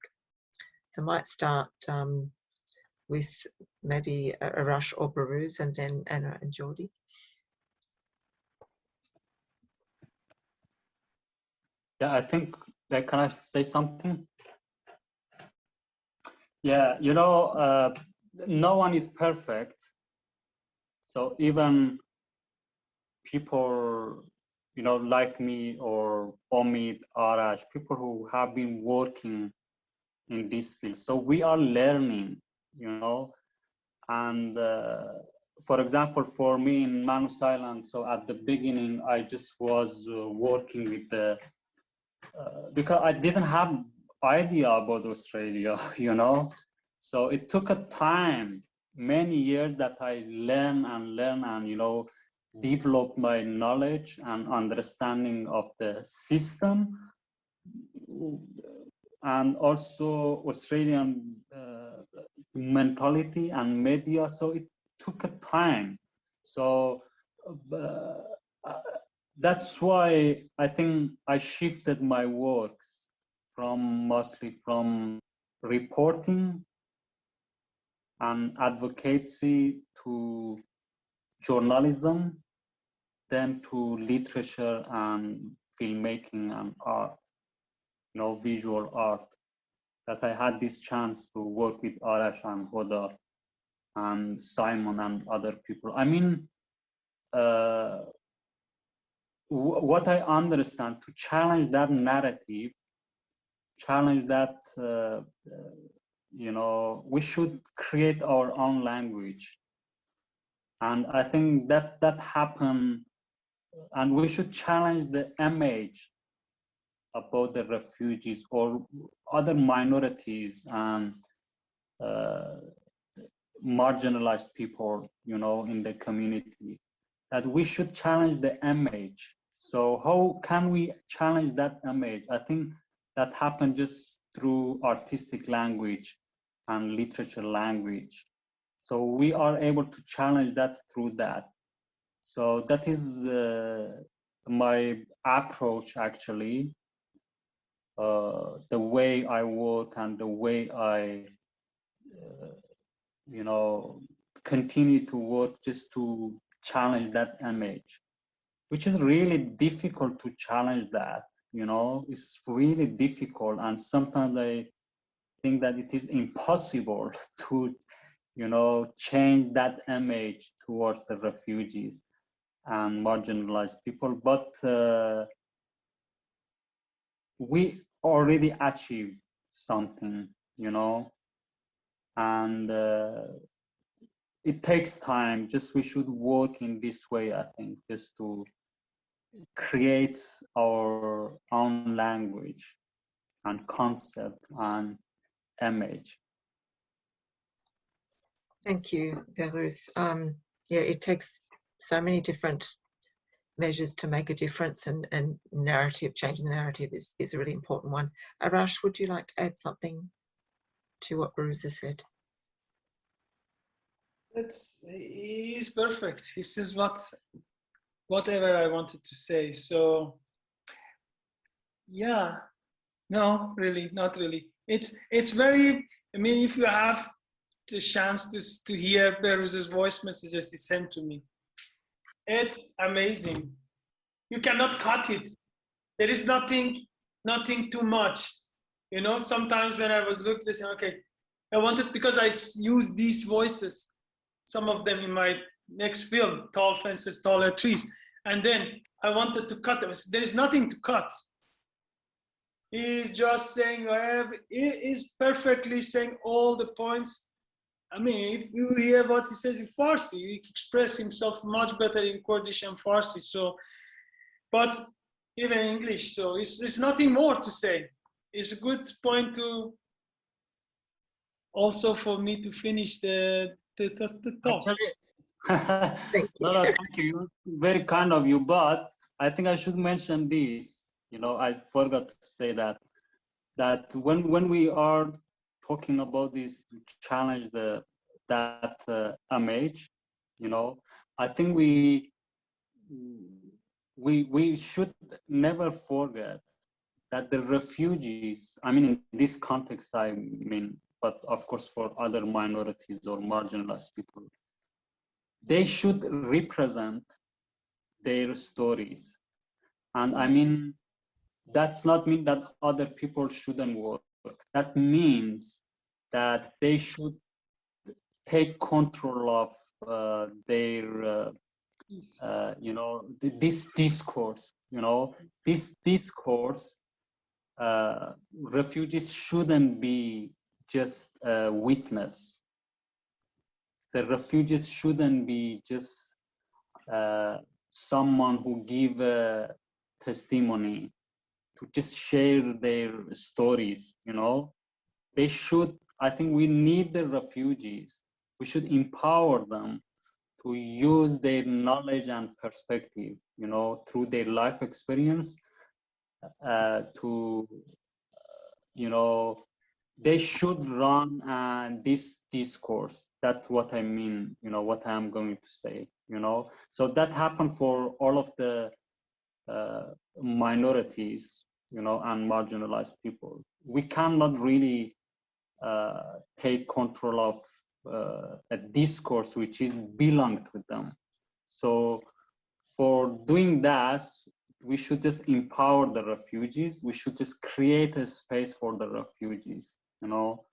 So I might start with maybe Arash or Behrouz, and then Anna and Jordi. Yeah, I think, can I say something? Yeah, you know, no one is perfect. So even people, you know, like me or Omid, Arash, people who have been working in this field. So we are learning, you know, and for example, for me in Manus Island, so at the beginning, I just was working with the, because I didn't have idea about Australia, you know, so it took a time, many years that I learn and, you know, develop my knowledge and understanding of the system and also Australian mentality and media. So it took a time. So that's why I think I shifted my works from mostly from reporting and advocacy to journalism, then to literature and filmmaking and art, you know, visual art. That I had this chance to work with Arash and Hoda and Simon and other people. I mean, what I understand, to challenge that narrative, challenge that, you know, we should create our own language. And I think that happened, and we should challenge the image about the refugees or other minorities and marginalized people, you know, in the community, that we should challenge the image. So how can we challenge that image? I think that happened just through artistic language and literature language. So we are able to challenge that through that. So that is my approach, actually, the way I work and the way I, you know, continue to work just to challenge that image, which is really difficult to challenge that, you know, it's really difficult. And sometimes I think that it is impossible to, you know, change that image towards the refugees and marginalized people. But we already achieved something, you know, and it takes time. Just we should work in this way, I think, just to create our own language and concept and image. Thank you, Behrouz. Yeah, it takes so many different measures to make a difference, and narrative, changing the narrative is a really important one. Arash, would you like to add something to what Behrouz has said? He's perfect. He says whatever I wanted to say. So yeah, no, really, not really. It's very, I mean, if you have the chance to hear Behrouz's voice messages he sent to me, it's amazing. You cannot cut it. There is nothing too much. You know, sometimes when I was listening, okay, I wanted, because I use these voices, some of them in my next film, Tall Fences, Taller Trees, and then I wanted to cut them. There is nothing to cut. He's just saying whatever. He is perfectly saying all the points. I mean, if you hear what he says in Farsi, he expresses himself much better in Kurdish and Farsi. So, but even English. So it's nothing more to say. It's a good point to also for me to finish the talk. Actually, no, thank you. Very kind of you. But I think I should mention this. You know, I forgot to say that when we are talking about this, to challenge that image, you know, I think we should never forget that the refugees, I mean, in this context, I mean, but of course for other minorities or marginalized people, they should represent their stories. And I mean, that's not mean that other people shouldn't work. That means that they should take control of their, you know, this discourse, you know, this discourse, refugees shouldn't be just a witness. The refugees shouldn't be just someone who give a testimony, to just share their stories, you know. They should, I think we need the refugees. We should empower them to use their knowledge and perspective, you know, through their life experience, to, you know, they should run this discourse. That's what I mean, you know, what I'm going to say, you know. So that happened for all of the minorities, you know, and marginalized people. We cannot really take control of a discourse which is belong to them. So for doing that, we should just empower the refugees. We should just create a space for the refugees, you know,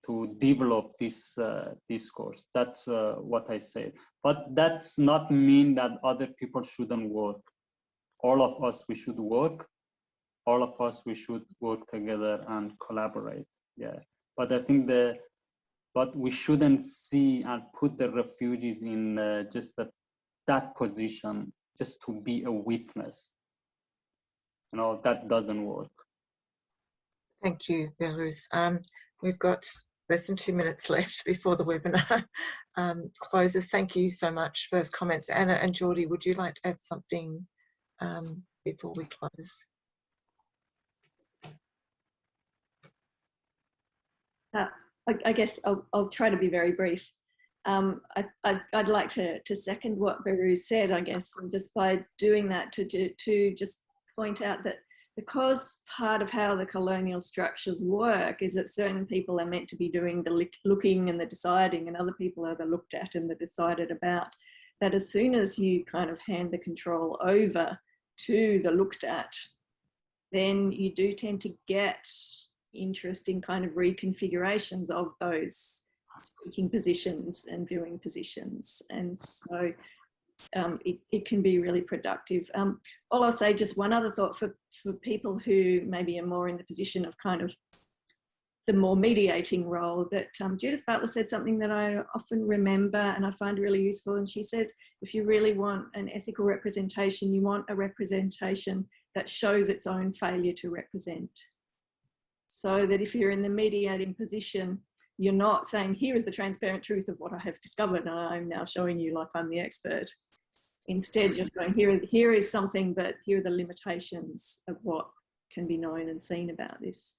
to develop this discourse. That's what I say. But that's not mean that other people shouldn't work. All of us, we should work. All of us, we should work together and collaborate. Yeah. But I think but we shouldn't see and put the refugees in just that position, just to be a witness. You know, that doesn't work. Thank you, Behrouz. We've got less than 2 minutes left before the webinar closes. Thank you so much for those comments. Anna and Geordie, would you like to add something before we close? I guess I'll try to be very brief. I'd like to second what Behrouz said, I guess, and just by doing that to just point out that because part of how the colonial structures work is that certain people are meant to be doing the looking and the deciding, and other people are the looked at and the decided about, that as soon as you kind of hand the control over to the looked at, then you do tend to get interesting kind of reconfigurations of those speaking positions and viewing positions. And so it can be really productive. All I'll say, just one other thought for people who maybe are more in the position of kind of the more mediating role, that Judith Butler said something that I often remember and I find really useful. And she says, if you really want an ethical representation, you want a representation that shows its own failure to represent. So that if you're in the mediating position, you're not saying, here is the transparent truth of what I have discovered, and I'm now showing you like I'm the expert. Instead, you're going, here is something, but here are the limitations of what can be known and seen about this.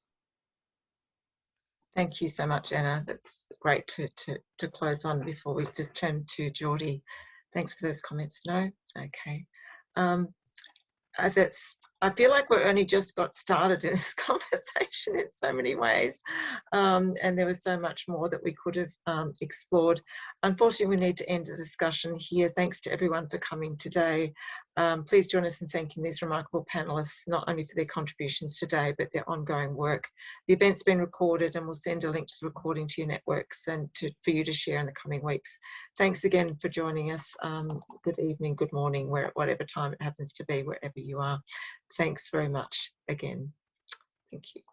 Thank you so much, Anna. That's great to close on before we just turn to Geordie. Thanks for those comments. No? Okay. I feel like we're only just got started in this conversation in so many ways, and there was so much more that we could have explored. Unfortunately, we need to end the discussion here. Thanks to everyone for coming today. Please join us in thanking these remarkable panellists, not only for their contributions today, but their ongoing work. The event's been recorded, and we'll send a link to the recording to your networks and for you to share in the coming weeks. Thanks again for joining us. Good evening, good morning, whatever time it happens to be, wherever you are. Thanks very much again. Thank you.